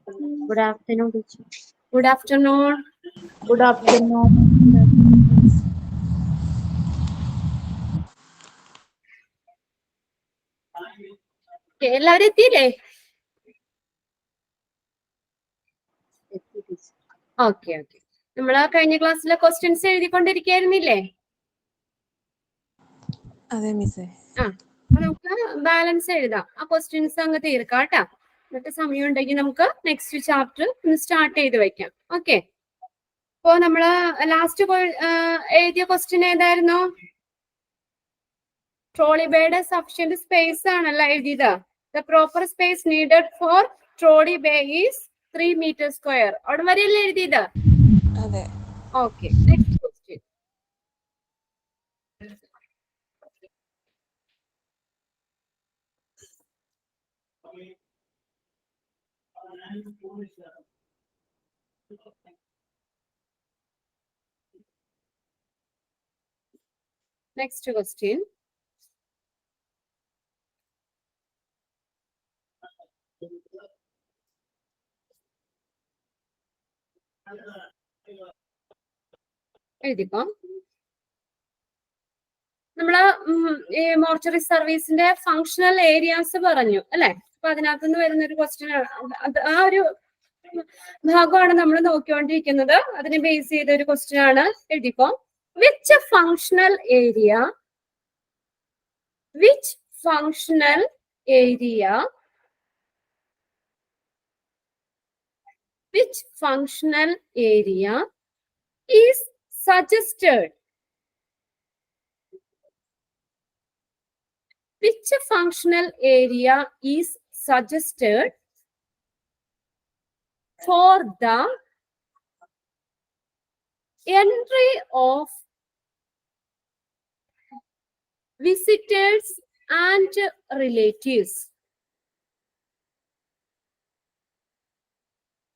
Good afternoon, teacher. Good afternoon. Good afternoon. എല്ലാവരും എത്തിയില്ലേ? Okay okay. നമ്മള് കഴിഞ്ഞ ക്ലാസ്സിലെ ക്വസ്റ്റ്യൻസ് എഴുതിക്കൊണ്ടിരിക്കുകയായിരുന്നില്ലേ? അതെ മിസ്സേ. അപ്പൊ നമുക്ക് ബാലൻസ് എഴുതാം. ആ ക്വസ്റ്റ്യൻസ് അങ്ങ് തീർക്കാം കേട്ടാ. എന്നിട്ട് സമയം ഉണ്ടെങ്കിൽ നമുക്ക് നെക്സ്റ്റ് ചാപ്റ്റർ ഒന്ന് സ്റ്റാർട്ട് ചെയ്ത് വെക്കാം. ഓക്കെ. അപ്പൊ നമ്മള് ലാസ്റ്റ് എഴുതിയ ക്വസ്റ്റ്യൻ ഏതായിരുന്നു? ട്രോളി ബേയുടെ സഫിഷ്യന്റ് സ്പേസ് ആണല്ലോ എഴുതിയത്. The proper space needed for trolley bay is 3 meter square. അവിടെ വരെയല്ലേ എഴുതിയത്? അതെ. Okay. Next question. Next question. എഴുതിക്കോ. നമ്മള് ഈ മോർച്ചറി സർവീസിന്റെ ഫങ്ഷണൽ ഏരിയാസ് പറഞ്ഞു അല്ലെ? അപ്പൊ അതിനകത്തുനിന്ന് വരുന്ന ഒരു ക്വസ്റ്റ്യൻ ആ ഒരു ഭാഗമാണ് നമ്മൾ നോക്കിക്കൊണ്ടിരിക്കുന്നത്. അതിനെ ബേസ് ചെയ്ത ഒരു ക്വസ്റ്റ്യൻ ആണ്. എഴുതിക്കോ. Which functional area is suggested? Which functional area is suggested for the entry of visitors and relatives?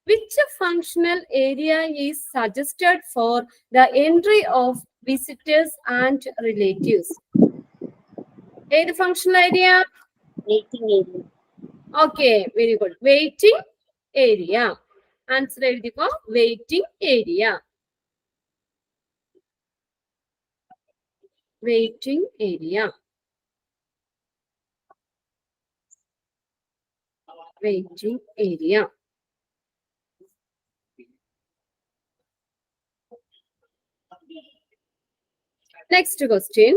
Which functional area is suggested for the entry of visitors and relatives? ഏത് functional area? Waiting area. Okay, very good. Waiting area. Answer എഴുതിക്കോ. Waiting area. Waiting area. Waiting area. Next question.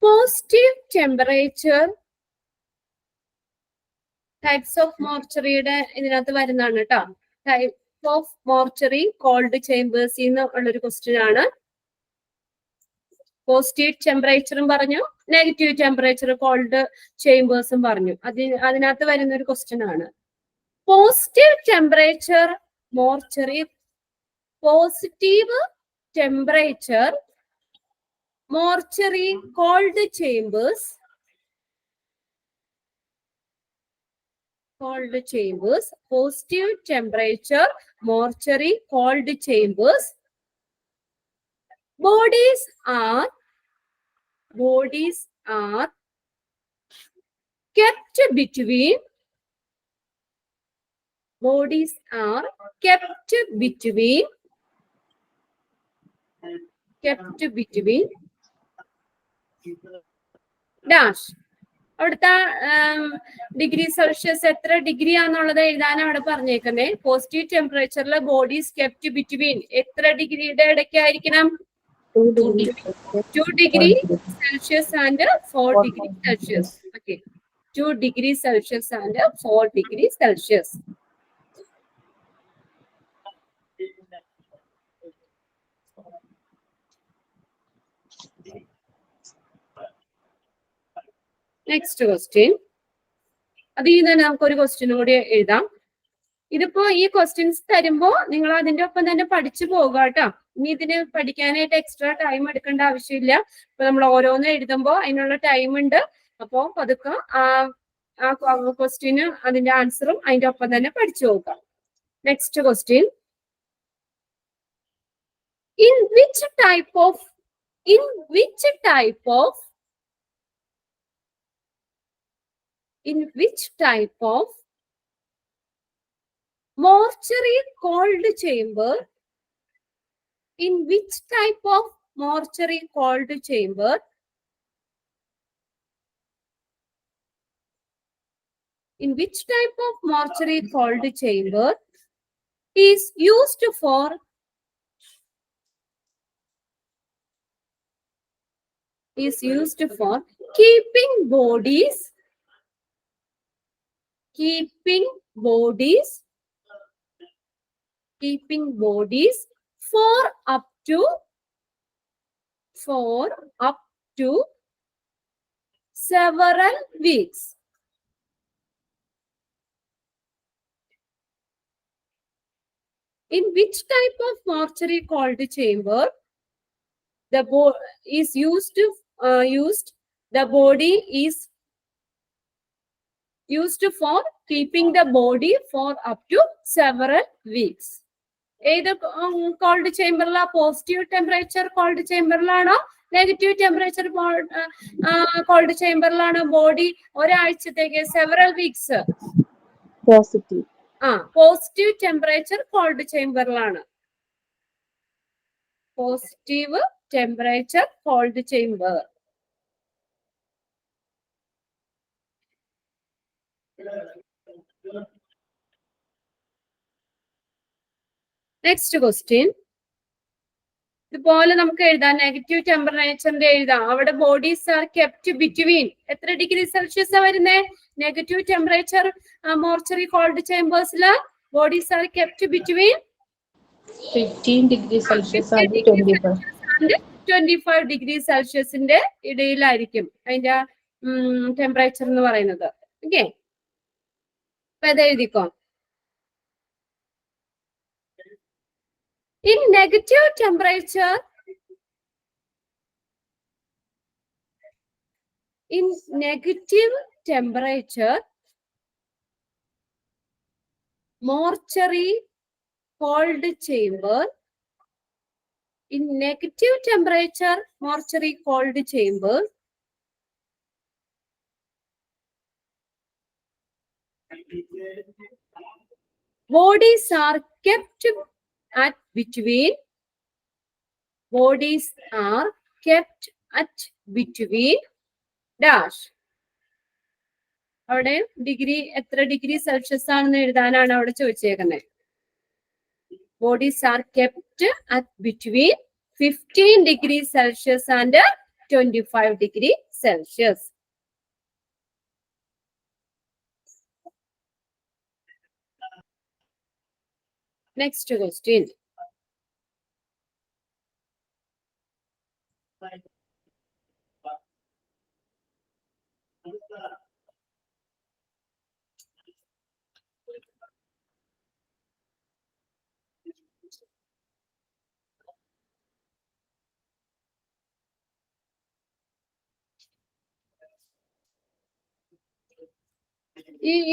Positive temperature types of മോർച്ചറിയുടെ ഇതിനകത്ത് വരുന്നതാണ് കേട്ടോ. Type of mortuary cold chambers ഉള്ളൊരു question ആണ്. Positive ടെമ്പറേച്ചറും പറഞ്ഞു, നെഗറ്റീവ് ടെമ്പറേച്ചർ കോൾഡ് ചേംബേഴ്സും പറഞ്ഞു. അതിനകത്ത് വരുന്ന ഒരു ക്വസ്റ്റ്യൻ ആണ്. Positive temperature mortuary, positive temperature mortuary cold chambers, positive temperature mortuary cold chambers. Bodies are kept between dash. അവിടുത്തെ ഡിഗ്രി സെൽഷ്യസ് എത്ര ഡിഗ്രി ആണെന്നുള്ളത് എഴുതാൻ അവിടെ പറഞ്ഞേക്കുന്നേ. പോസിറ്റീവ് ടെമ്പറേച്ചറിലെ ബോഡീസ് കെപ്റ്റ് ബിറ്റ്വീൻ എത്ര ഡിഗ്രിയുടെ ഇടയ്ക്കായിരിക്കണം? 2 degree Celsius and 4 degree Celsius. Okay, 2 degree Celsius and 4 degree Celsius. Next question. അതിൽ നിന്ന് നമുക്കൊരു ക്വസ്റ്റ്യൻ കൂടി എഴുതാം. ഇതിപ്പോ ഈ ക്വസ്റ്റ്യൻസ് തരുമ്പോ നിങ്ങൾ അതിന്റെ ഒപ്പം തന്നെ പഠിച്ചു പോകുക കേട്ടോ. ഇനി ഇതിന് പഠിക്കാനായിട്ട് എക്സ്ട്രാ ടൈം എടുക്കേണ്ട ആവശ്യമില്ല. ഇപ്പൊ നമ്മൾ ഓരോന്ന് എഴുതുമ്പോ അതിനുള്ള ടൈം ഉണ്ട്. അപ്പോ പതുക്കെ ആ ക്വസ്റ്റ്യന് അതിന്റെ ആൻസറും അതിന്റെ ഒപ്പം തന്നെ പഠിച്ചു നോക്കാം. Next question. In which type of mortuary cold chamber, in which type of mortuary cold chamber is used for keeping bodies for up to several weeks. In which type of mortuary cold chamber the body is used for keeping the body for up to several weeks. ഏത് cold ചേമ്പറിലാ? Positive temperature cold ചേമ്പറിലാണോ negative temperature cold ചേമ്പറിലാണോ body ഒരാഴ്ചത്തേക്ക് several weeks? Positive. Positive temperature cold ചേമ്പറിലാണ്. Positive temperature cold chamber. Next question. ഇതുപോലെ നമുക്ക് എഴുതാം, negative ടെമ്പറേച്ചറിന്റെ എഴുതാം. അവിടെ ബോഡീസ് ആർ കെപ്റ്റ് ബിറ്റ്വീൻ എത്ര ഡിഗ്രി സെൽഷ്യസ് വരുന്നേ? നെഗറ്റീവ് ടെമ്പറേച്ചർ മോർച്ചറി കോൾഡ് ചേമ്പേഴ്സില് bodies are kept between 15 degree Celsius and 25 degree സെൽഷ്യസിന്റെ ഇടയിലായിരിക്കും അതിന്റെ ടെമ്പറേച്ചർ എന്ന് പറയുന്നത്. ഓക്കെ, അപ്പൊ അത് എഴുതിക്കോ. In negative temperature, mortuary cold chamber, bodies are kept at between dash. അവിടെ ഡിഗ്രി എത്ര ഡിഗ്രി സെൽഷ്യസ് ആണെന്ന് എഴുതാനാണ് അവിടെ ചോദിച്ചേക്കുന്നത്. Bodies are kept at between 15 degree Celsius and 25 degree Celsius. Next question.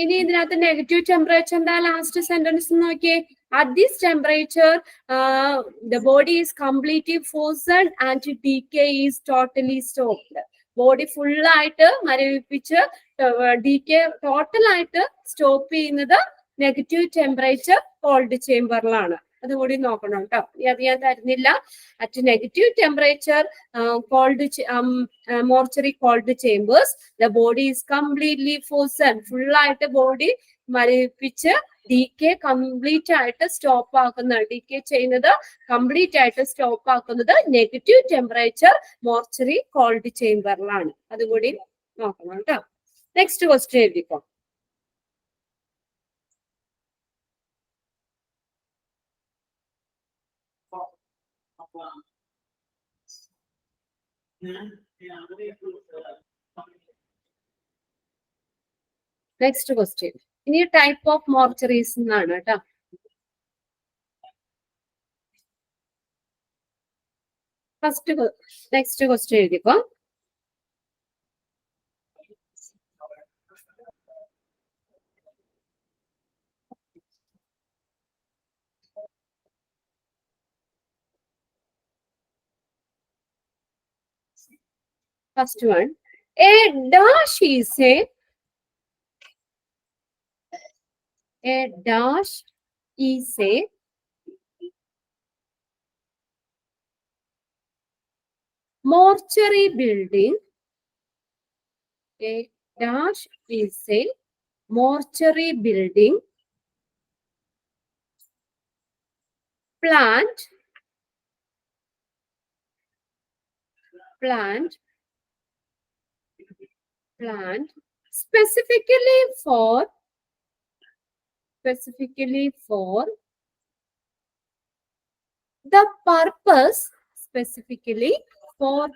ഇനി ഇതിനകത്ത് നെഗറ്റീവ് ടെമ്പറേച്ചറിന്റെ ലാസ്റ്റ് സെന്റൻസ് നോക്കിയേ. At this temperature, the body is completely frozen and decay is totally stopped. Body full ആയിട്ട് മരവിപ്പിച്ച് ഡീകേ ടോട്ടൽ ആയിട്ട് stop ചെയ്യുന്നത് negative temperature cold ചേമ്പറിലാണ്. അതുകൂടി നോക്കണം കേട്ടോ. അത് ഞാൻ തരുന്നില്ല. At negative temperature mortuary cold chambers the body is completely frozen. Full ആയിട്ട് ബോഡി മരവിപ്പിച്ച് ഡീകേ കംപ്ലീറ്റ് ആയിട്ട് സ്റ്റോപ്പ് ആക്കുന്നത്, ഡീകേ ചെയ്യുന്നത് കംപ്ലീറ്റ് ആയിട്ട് സ്റ്റോപ്പ് ആക്കുന്നത് നെഗറ്റീവ് ടെമ്പറേച്ചർ മോർച്ചറി കോൾഡ് ചേമ്പറിലാണ്. അതുകൂടി നോക്കണം കേട്ടോ. നെക്സ്റ്റ് ക്വസ്റ്റ്യൻ എഴുതിക്കോ. Next question. ഇനി ടൈപ്പ് ഓഫ് മോർച്ചറീസ് എന്നാണ് കേട്ടോ. നെക്സ്റ്റ് ക്വസ്റ്റ്യൻ എഴുതിക്കോ. First one, a dash is a mortuary building. A dash is a mortuary building. Plant specifically for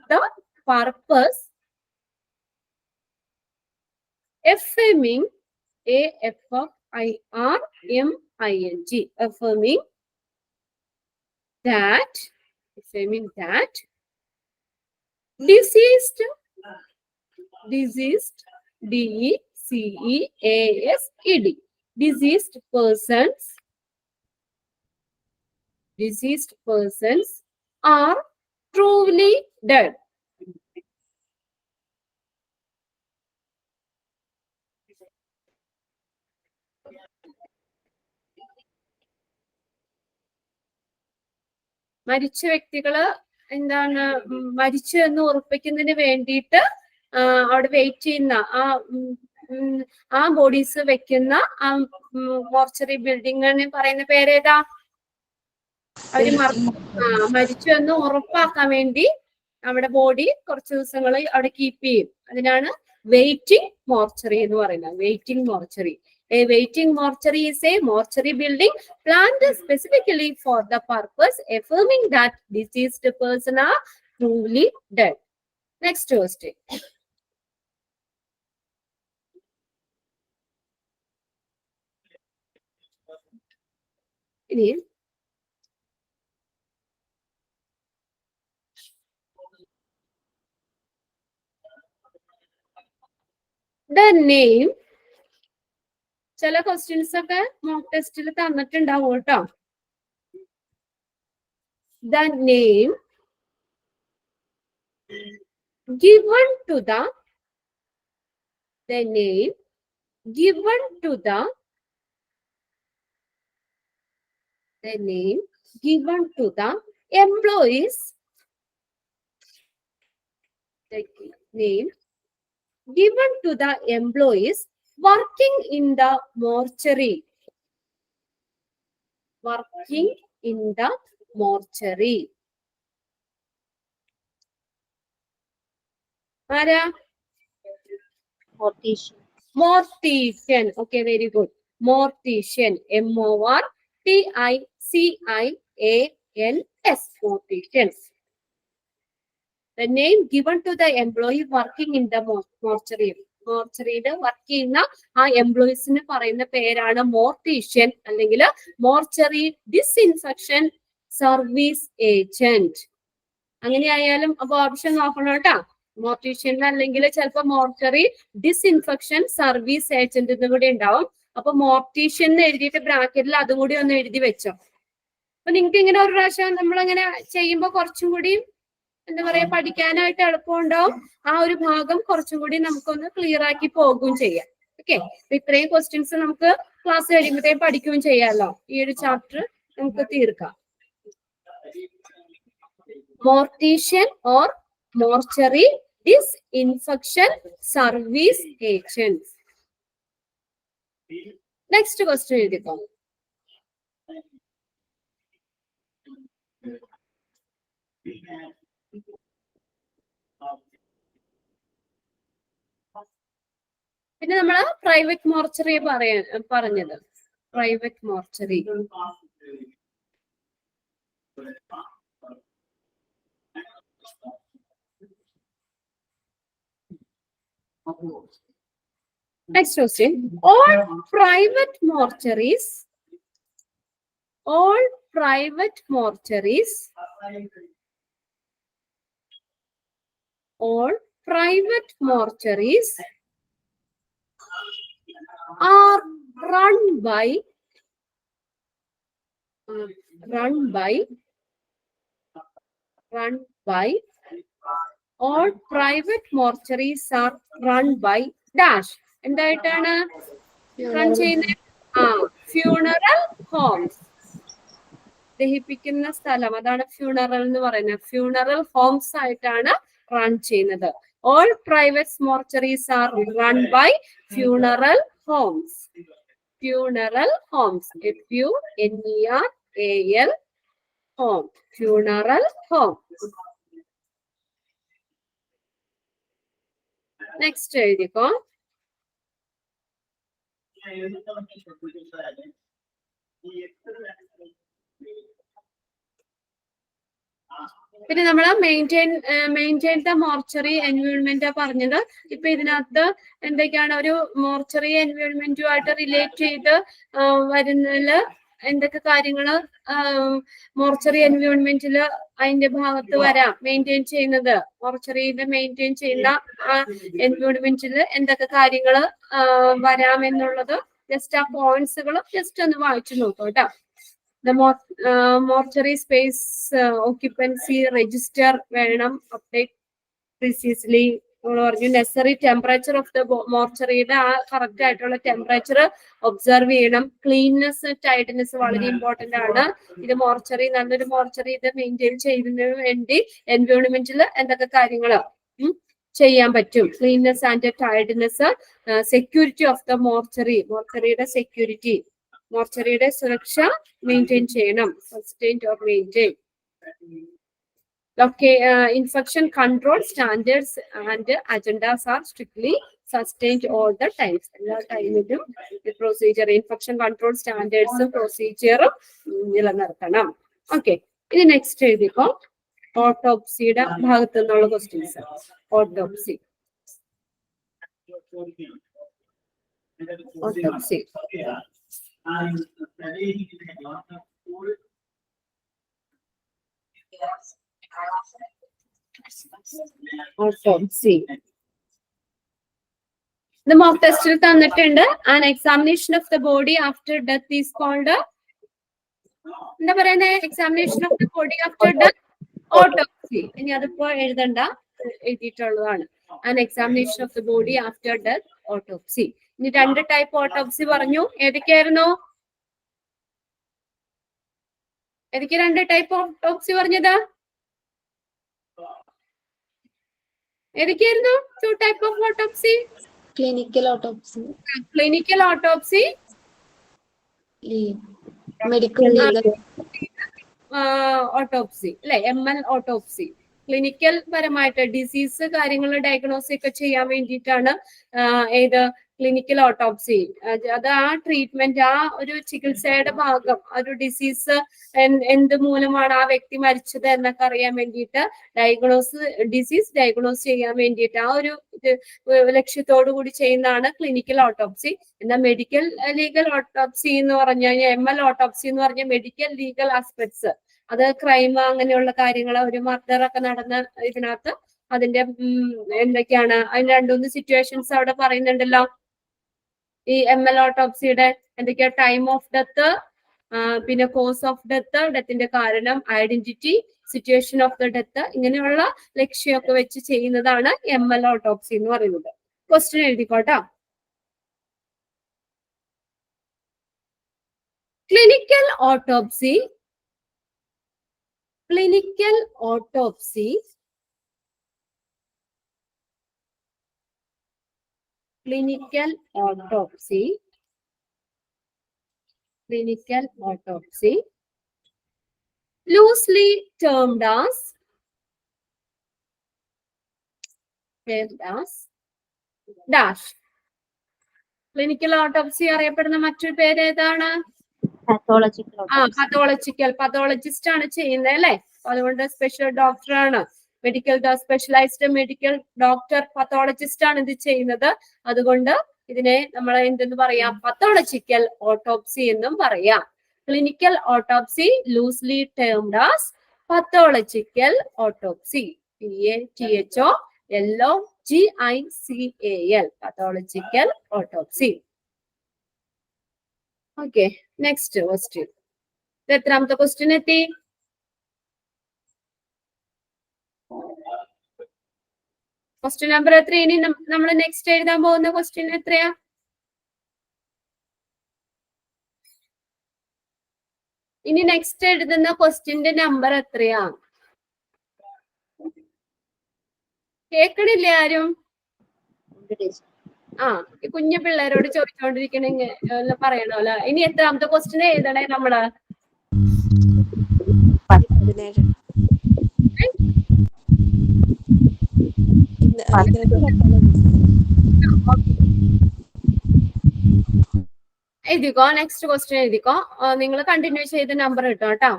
the purpose affirming affirming that deceased deceased persons are truly dead. മരിച്ച വ്യക്തികള് എന്താണ് മരിച്ചു എന്ന് ഉറപ്പിക്കുന്നതിന് വേണ്ടിയിട്ട് അവിടെ വെയിറ്റ് ചെയ്യുന്ന ആ ബോഡീസ് വെക്കുന്ന ആ മോർച്ചറി ബിൽഡിങ്ങിന് പറയുന്ന പേരേതാ? അവര് മരിച്ചു എന്ന് ഉറപ്പാക്കാൻ വേണ്ടി നമ്മുടെ ബോഡി കുറച്ച് ദിവസങ്ങൾ അവിടെ കീപ്പ് ചെയ്യും. അതിനാണ് വെയിറ്റിംഗ് മോർച്ചറി എന്ന് പറയുന്നത്. Waiting mortuary. A waiting mortuary is a mortuary building planned specifically for the purpose affirming that deceased person are truly dead. Next question. The name. ചില ക്വസ്റ്റ്യൻസ് ഒക്കെ മോക്ക് ടെസ്റ്റിൽ തന്നിട്ടുണ്ടാവും കേട്ടോ. The name given to the employees. The name given to the employees working in the mortuary. ആരാ? Mortician. Okay, very good. Mortician. MORTICIANS. Mortician. The name given to the employee working in the mortuary. മോർച്ചറിയിൽ work ചെയ്യുന്ന ആ എംപ്ലോയീസിന് പറയുന്ന പേരാണ് മോർട്ടീഷ്യൻ അല്ലെങ്കിൽ mortuary disinfection service agent. അങ്ങനെയായാലും അപ്പൊ option നോക്കണം കേട്ടോ. മോർട്ടീഷ്യൻ അല്ലെങ്കിൽ ചിലപ്പോ മോർച്ചറി ഡിസ്ഇൻഫെക്ഷൻ സർവീസ് ഏജന്റ് എന്നും കൂടി ഉണ്ടാവും. അപ്പൊ മോർട്ടീഷ്യൻ എന്ന് എഴുതിയിട്ട് ബ്രാക്കറ്റിൽ അതും കൂടി ഒന്ന് എഴുതി വെച്ചോ. അപ്പൊ നിങ്ങൾക്ക് ഇങ്ങനെ ഒരു പ്രാവശ്യം നമ്മളിങ്ങനെ ചെയ്യുമ്പോൾ കുറച്ചും കൂടി എന്താ പറയാ പഠിക്കാനായിട്ട് എളുപ്പമുണ്ടാവും. ആ ഒരു ഭാഗം കുറച്ചും കൂടി നമുക്കൊന്ന് ക്ലിയർ ആക്കി പോകുകയും ചെയ്യാം. ഓക്കെ, ഇത്രയും ക്വസ്റ്റ്യൻസ് നമുക്ക് ക്ലാസ് കഴിയുമ്പോഴത്തേക്കും പഠിക്കുകയും ചെയ്യാമല്ലോ. ഈ ഒരു ചാപ്റ്റർ നമുക്ക് തീർക്കാം. Mortician or mortuary disinfection service agent. Next question എഴുതിക്കോ. പിന്നെ നമ്മള് പ്രൈവറ്റ് മോർച്ചറി പറഞ്ഞത്. Private mortuary next question. All private mortuaries are run by all private mortuaries are run by dash. എന്തായിട്ടാണ് റൺ ചെയ്യുന്നത്? ഫ്യൂണറൽ ഹോംസ്, ദഹിപ്പിക്കുന്ന സ്ഥലം, അതാണ് ഫ്യൂണറൽ എന്ന് പറയുന്നത്. ഫ്യൂണറൽ ഹോംസ് ആയിട്ടാണ് റൺ ചെയ്യുന്നത്. All private mortuaries are run by funeral homes. Funeral homes, FUNERAL home, funeral home. Next എഴുതിക്കോ. പിന്നെ നമ്മൾ മെയിൻറ്റെയിൻ ദ മോർച്ചറി എൻവയോൺമെന്റ് പറഞ്ഞത്. ഇപ്പൊ ഇതിനകത്ത് എന്തൊക്കെയാണ് ഒരു മോർച്ചറി എൻവയോൺമെന്റുമായിട്ട് റിലേറ്റ് ചെയ്ത് വരുന്നതില് എന്തൊക്കെ കാര്യങ്ങള് മോർച്ചറി എൻവയോൺമെന്റില് അതിന്റെ ഭാഗത്ത് വരാം? മെയിൻറ്റെയിൻ ചെയ്യുന്നത്, മോർച്ചറിയുടെ മെയിൻറ്റെയിൻ ചെയ്യുന്ന എൻവയോൺമെന്റില് എന്തൊക്കെ കാര്യങ്ങള് വരാം എന്നുള്ളത് ജസ്റ്റ് ആ പോയിന്റ്സുകൾ ജസ്റ്റ് ഒന്ന് വായിച്ചു നോക്കൂ കേട്ടോ. The mortuary space occupancy register വേണം അപ്ഡേറ്റ് പ്രീസിയസ്ലി. പറഞ്ഞു നെസറി ടെമ്പറേച്ചർ ഓഫ് ദ മോർച്ചറിയുടെ ആ കറക്റ്റ് ആയിട്ടുള്ള ടെമ്പറേച്ചർ ഒബ്സർവ് ചെയ്യണം. ക്ലീൻനെസ്, ടൈഡ്നെസ് വളരെ ഇമ്പോർട്ടന്റ് ആണ്. ഇത് മോർച്ചറി, നല്ലൊരു മോർച്ചറി ഇത് മെയിൻറ്റെയിൻ ചെയ്യുന്നതിന് വേണ്ടി എൻവയോൺമെന്റിൽ എന്തൊക്കെ കാര്യങ്ങൾ ചെയ്യാൻ പറ്റും? Cleanness and tidiness. Security of the mortuary, മോർച്ചറിയുടെ സെക്യൂരിറ്റി, മോർച്ചറിയുടെ സുരക്ഷ മെയിൻറ്റെയിൻ ചെയ്യണം. Sustained or maintain. Infection control standards and agendas are strictly sustained all the times. എല്ലാ ടൈമിലും പ്രൊസീജിയർ, ഇൻഫെക്ഷൻ കൺട്രോൾ സ്റ്റാൻഡേർഡ്സും പ്രൊസീജിയറും നിലനിർത്തണം. ഓക്കെ, ഇനി നെക്സ്റ്റ് എഴുതിക്കോ. ഓട്ടോപ്സിയുടെ ഭാഗത്തു നിന്നുള്ള questions. Autopsy, autopsy. Autopsy. The mock ടെസ്റ്റിൽ തന്നിട്ടുണ്ട്. An examination of the body after death is called എന്താ പറയുന്നത്? Examination of the body after death, autopsy. ഇനി അതിപ്പോ എഴുതണ്ട, എഴുതിയിട്ടുള്ളതാണ്. An examination of the body after death, autopsy. ഇനി രണ്ട് ടൈപ്പ് ഓട്ടോപ്സി പറഞ്ഞു. ഏതൊക്കെയായിരുന്നു? ഏതൊക്കെ രണ്ട് ടൈപ്പ് ഓട്ടോപ്സി പറഞ്ഞത്? ഏതൊക്കെയായിരുന്നു? Two type of autopsy. Clinical autopsy, clinical autopsy, medical autopsy അല്ലെ, ML ഓട്ടോപ്സി. ക്ലിനിക്കൽ പരമായിട്ട് ഡിസീസ് കാര്യങ്ങൾ ഡയഗ്നോസ് ഒക്കെ ചെയ്യാൻ വേണ്ടിയിട്ടാണ് ഏത് ക്ലിനിക്കൽ ഓട്ടോപ്സി. അത് ആ ട്രീറ്റ്മെന്റ്, ആ ഒരു ചികിത്സയുടെ ഭാഗം, ഒരു ഡിസീസ് എന്ത് മൂലമാണ് ആ വ്യക്തി മരിച്ചത് എന്നൊക്കെ അറിയാൻ വേണ്ടിയിട്ട് ഡിസീസ് ഡയഗ്നോസ് ചെയ്യാൻ വേണ്ടിയിട്ട് ആ ഒരു ലക്ഷ്യത്തോടു കൂടി ചെയ്യുന്നതാണ് ക്ലിനിക്കൽ ഓട്ടോപ്സി. എന്നാൽ മെഡിക്കൽ ലീഗൽ ഓട്ടോപ്സി എന്ന് പറഞ്ഞു കഴിഞ്ഞാൽ, ML ഓട്ടോപ്സി എന്ന് പറഞ്ഞാൽ മെഡിക്കൽ ലീഗൽ ആസ്പെക്ട്സ്, അത് ക്രൈം അങ്ങനെയുള്ള കാര്യങ്ങൾ, ഒരു മർഡർ ഒക്കെ നടന്ന ഇതിനകത്ത് അതിന്റെ എന്തൊക്കെയാണ്, അതിന് രണ്ടുമൂന്ന് സിറ്റുവേഷൻസ് അവിടെ പറയുന്നുണ്ടല്ലോ. ഈ ML ഓട്ടോപ്സിയുടെ എന്തൊക്കെയാ? ടൈം ഓഫ് ഡെത്ത്, പിന്നെ കോസ് ഓഫ് ഡെത്ത്, ഡെത്തിന്റെ കാരണം, identity, situation of the death, ഇങ്ങനെയുള്ള ലക്ഷ്യമൊക്കെ വെച്ച് ചെയ്യുന്നതാണ് ML ഓട്ടോപ്സി എന്ന് പറയുന്നത്. ക്വസ്റ്റ്യൻ എഴുതിക്കോട്ടോ. Clinical autopsy, clinical autopsy, clinical autopsy, clinical autopsy, loosely termed as dash. Clinical autopsy അറിയപ്പെടുന്ന മറ്റൊരു പേര് ഏതാണ്? പതോളജിസ്റ്റ് ആണ് ചെയ്യുന്നത് അല്ലെ. അതുകൊണ്ട് സ്പെഷ്യൽ ഡോക്ടർ ആണ്, സ്പെഷ്യലൈസ്ഡ് മെഡിക്കൽ ഡോക്ടർ, പതോളജിസ്റ്റ് ആണ് ഇത് ചെയ്യുന്നത്. അതുകൊണ്ട് ഇതിനെ നമ്മൾ എന്തെന്ന് പറയാം? പതോളജിക്കൽ ഓട്ടോപ്സി എന്നും പറയാം. Clinical autopsy loosely termed as pathological autopsy. PATHOLOGICAL, pathological autopsy. Okay, next question. എത്രാമത്തെ ക്വസ്റ്റ്യൻ എത്തി? ക്വസ്റ്റ്യൻ നമ്പർ എത്ര? ഇനി നമ്മൾ നെക്സ്റ്റ് എഴുതാൻ പോകുന്ന ക്വസ്റ്റ്യൻ എത്രയാ? ഇനി നെക്സ്റ്റ് എഴുതുന്ന ക്വസ്റ്റ്യന്റെ നമ്പർ എത്രയാ? കേക്കണില്ലേ ആരും? ആ, ഈ കുഞ്ഞു പിള്ളേരോട് ചോദിച്ചോണ്ടിരിക്കണെങ്കിൽ പറയണല്ലോ. ഇനി എത്രാമത്തെ ക്വസ്റ്റ്യൻ എഴുതണേ നമ്മള്? 17. എഴുതിക്കോ, നെക്സ്റ്റ് ക്വസ്റ്റ്യൻ എഴുതിക്കോ. നിങ്ങൾ കണ്ടിന്യൂ ചെയ്ത് നമ്പർ കിട്ടോ കേട്ടോ.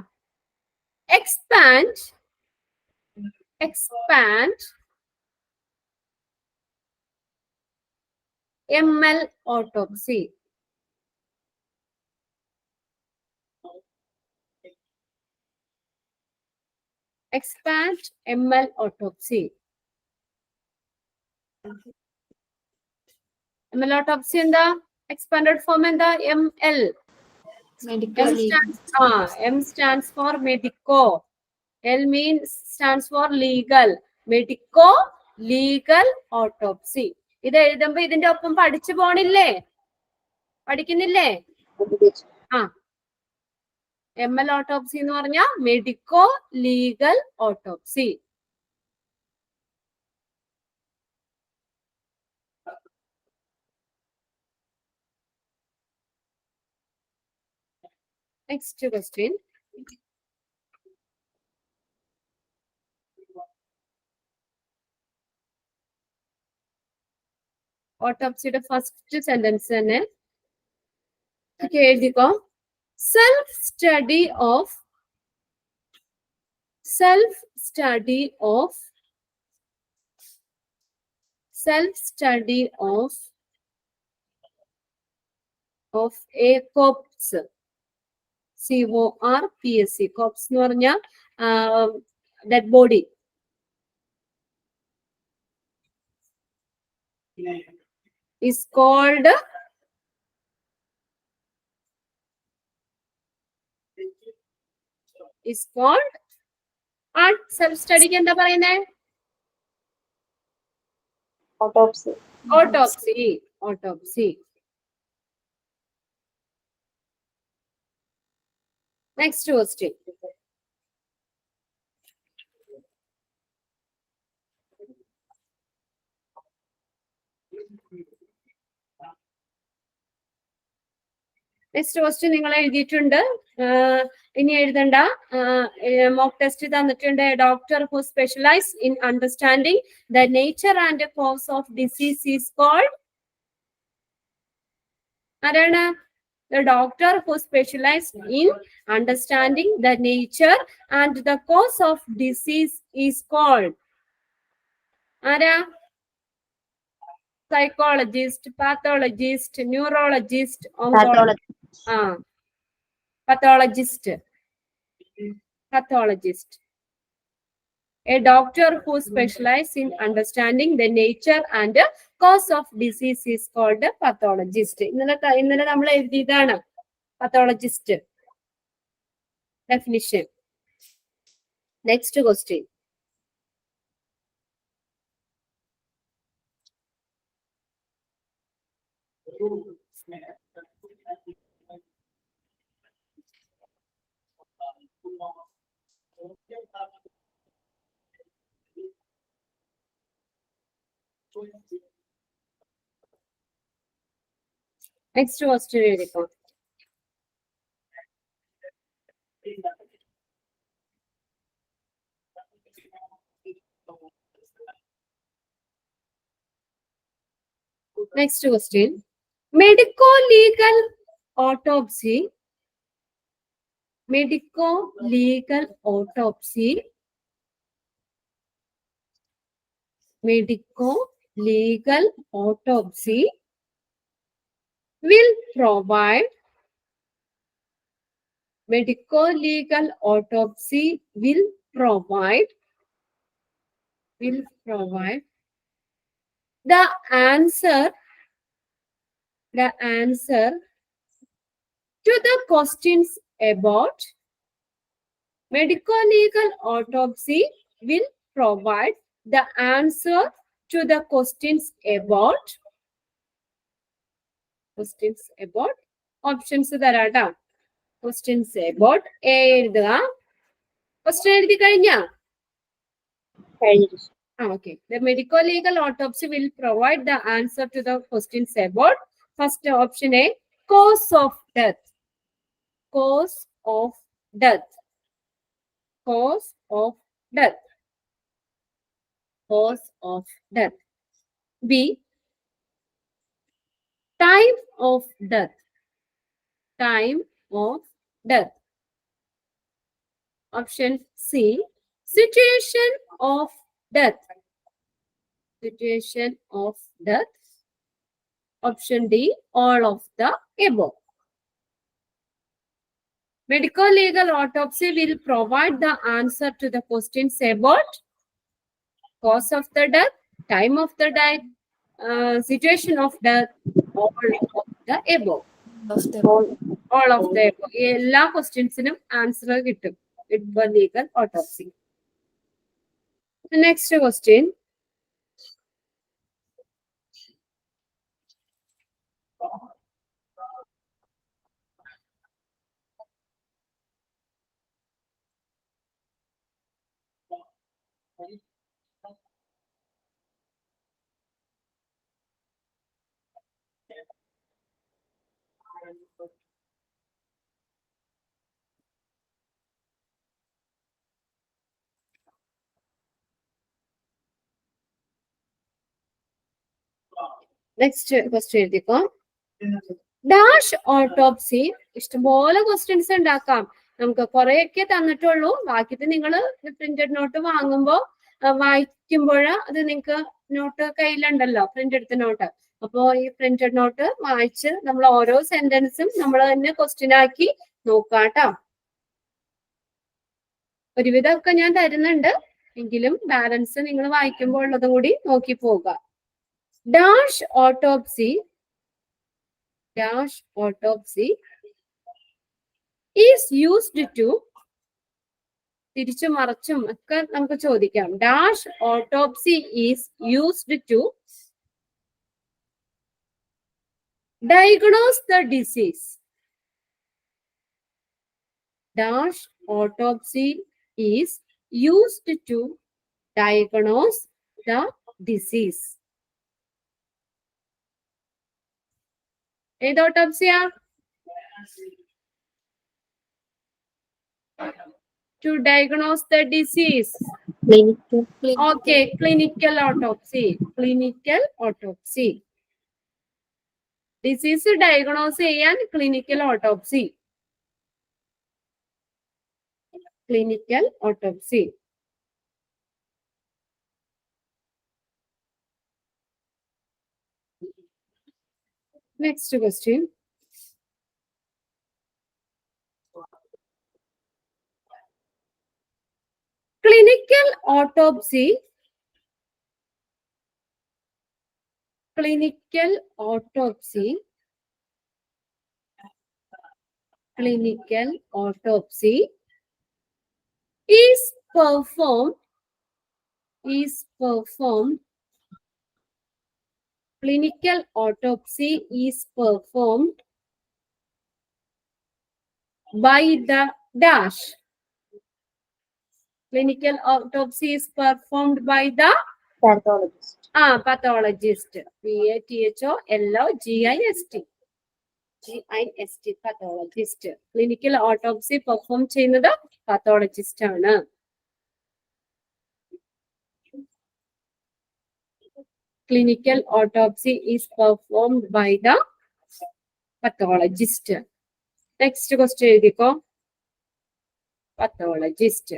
Expand ML autopsy. Expand ML autopsy. ML autopsy എന്താ? Expanded form എന്താ? ML. medical M stands for medico. L stands for legal. Medico legal autopsy. ഇത് എഴുതുമ്പോ ഇതിന്റെ ഒപ്പം പഠിച്ചു പോണില്ലേ? പഠിക്കുന്നില്ലേ? ആ, ML autopsy എന്ന് പറഞ്ഞാൽ medico legal autopsy. Next question. ഓട്ടോപ്സിയുടെ ഫസ്റ്റ് സെന്റൻസ് തന്നെ എഴുതിക്കോ. Self study of a corpse. CORPS. Corpse എന്ന് പറഞ്ഞാൽ dead body. is called self സ്റ്റഡിക്ക് എന്താ പറയുന്നേ? Autopsy. Next question. Next question നിങ്ങൾ എഴുതിയിട്ടുണ്ട്. ഇനി എഴുതണ്ട. മോക്ക് ടെസ്റ്റ് തന്നിട്ടുണ്ട്. Doctor who specialise in understanding the nature and cause of disease is called. ആരാണ്? The doctor who specialized in understanding the nature and the cause of disease is called. ആരാ? Psychologist, pathologist, neurologist, pathologist. A doctor who specializes in understanding the nature and cause of disease is called a pathologist. ഇന്നലെ നമ്മൾ എഴുതിയതാണ് pathologist definition. Next question. Next question എഴുതിക്കോ. Next question. Medico-legal autopsy. Medico-legal autopsy will provide the answer to the questions about. Medico-legal autopsy will provide the answer to the questions about options തരാട്ടോ. questions about എഴുതുക. Question എഴുതി കഴിഞ്ഞാ? Okay. The medico-legal autopsy will provide the answer to the questions about. First option A, cause of death. Cause of death. Cause of death. Cause of death. B, time of death. Time of death. Option C, situation of death. Situation of death. Option D, all of the above. Medico-legal autopsy will provide the answer to the questions about cause of the death, time of the death, situation of death, all of the above. All of the above. എല്ലാ ക്വസ്റ്റ്യൻസിനും answer കിട്ടും medico-legal autopsy. The next question. Next question എഴുതിക്കോ. Dash autopsy. ഇഷ്ടംപോലെ questions ഉണ്ടാക്കാം. നമുക്ക് കുറെയൊക്കെ തന്നിട്ടുള്ളൂ. ബാക്കിയിട്ട് നിങ്ങൾ printed not വാങ്ങുമ്പോൾ വായിക്കുമ്പോൾ അത് നിങ്ങൾക്ക് നോട്ട് കയ്യിലുണ്ടല്ലോ, പ്രിന്റ് എടുത്ത നോട്ട്. അപ്പോ ഈ പ്രിന്റഡ് നോട്ട് വായിച്ച് നമ്മൾ ഓരോ സെന്റൻസും നമ്മൾ തന്നെ ക്വസ്റ്റ്യൻ ആക്കി നോക്കാട്ടോ. ഒരുവിധമൊക്കെ ഞാൻ തരുന്നുണ്ട്, എങ്കിലും ബാലൻസ് നിങ്ങൾ വായിക്കുമ്പോൾ ഉള്ളതും കൂടി നോക്കി പോവുക. Dash autopsy is used to. തിരിച്ചും മറിച്ചും ഒക്കെ നമുക്ക് ചോദിക്കാം. Dash autopsy is used to diagnose the disease. Dash autopsy is used to diagnose the disease. ഏത് ഓട്ടോപ്സിയാ? To diagnose the disease. Okay, clinical autopsy. Clinical autopsy. Disease diagnose ചെയ്യാൻ clinical autopsy. Clinical autopsy. Next question. Clinical autopsy. Clinical autopsy is performed. Clinical autopsy is performed by the dash. Clinical autopsy is performed by the pathologist. Pathologist. pathologist. Pathologist. Clinical autopsy perform ചെയ്യുന്നത് pathologist ആണ്. Clinical autopsy is performed by the pathologist. Next question എഴുതിക്കോ. Pathologist.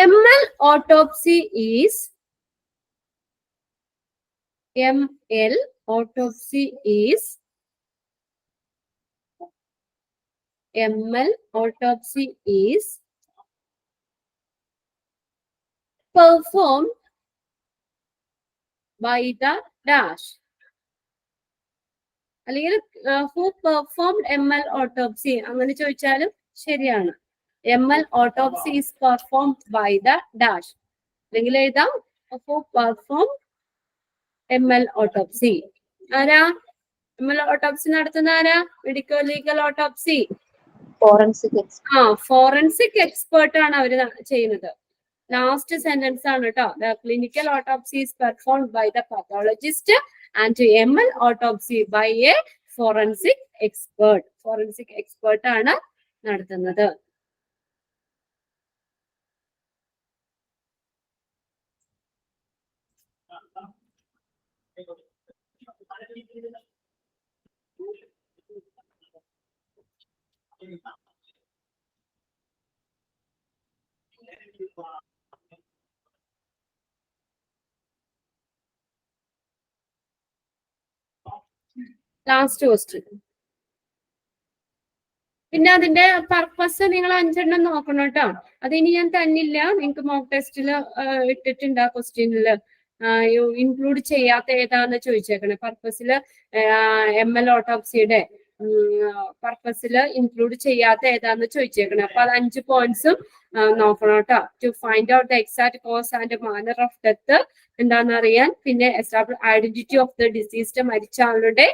ML autopsy is performed by the dash. അല്ലെങ്കിൽ who performed ML autopsy അങ്ങനെ ചോദിച്ചാലും ശരിയാണ്. ML autopsy is performed by the dash. അല്ലെങ്കിൽ എഴുതാം perform ML autopsy. ആരാ ML autopsy നടത്തുന്ന ആരാ? Medical legal autopsy forensic expert ആണ് അവര് ചെയ്യുന്നത്. ലാസ്റ്റ് സെന്റൻസ് ആണ് കേട്ടോ. The clinical autopsy is performed by the pathologist and ML autopsy by a forensic expert. Forensic expert ആണ് നടത്തുന്നത്. Last question. പിന്നെ അതിന്റെ പർപ്പസ് നിങ്ങൾ 5 എണ്ണം നോക്കണം കേട്ടോ. അതിനി ഞാൻ തന്നില്ല, നിങ്ങൾക്ക് മോക്ക് ടെസ്റ്റിൽ ഇട്ടിട്ടുണ്ട്. ആ ക്വസ്റ്റ്യനിൽ ഇൻക്ലൂഡ് ചെയ്യാത്ത ഏതാന്ന് ചോദിച്ചേക്കണേ. പർപ്പസിൽ ML ഓട്ടോപ്സിയുടെ പർപ്പസിൽ ഇൻക്ലൂഡ് ചെയ്യാത്ത ഏതാന്ന് ചോദിച്ചേക്കണേ. അപ്പൊ അത് 5 പോയിന്റ്സും നോക്കണം കേട്ടോ. To find out the exact cause and manner of death എന്താണെന്ന് അറിയാൻ. പിന്നെ ഐഡന്റിറ്റി ഓഫ് ദ ഡിസീസ്ഡ്, മരിച്ച ആളുടെ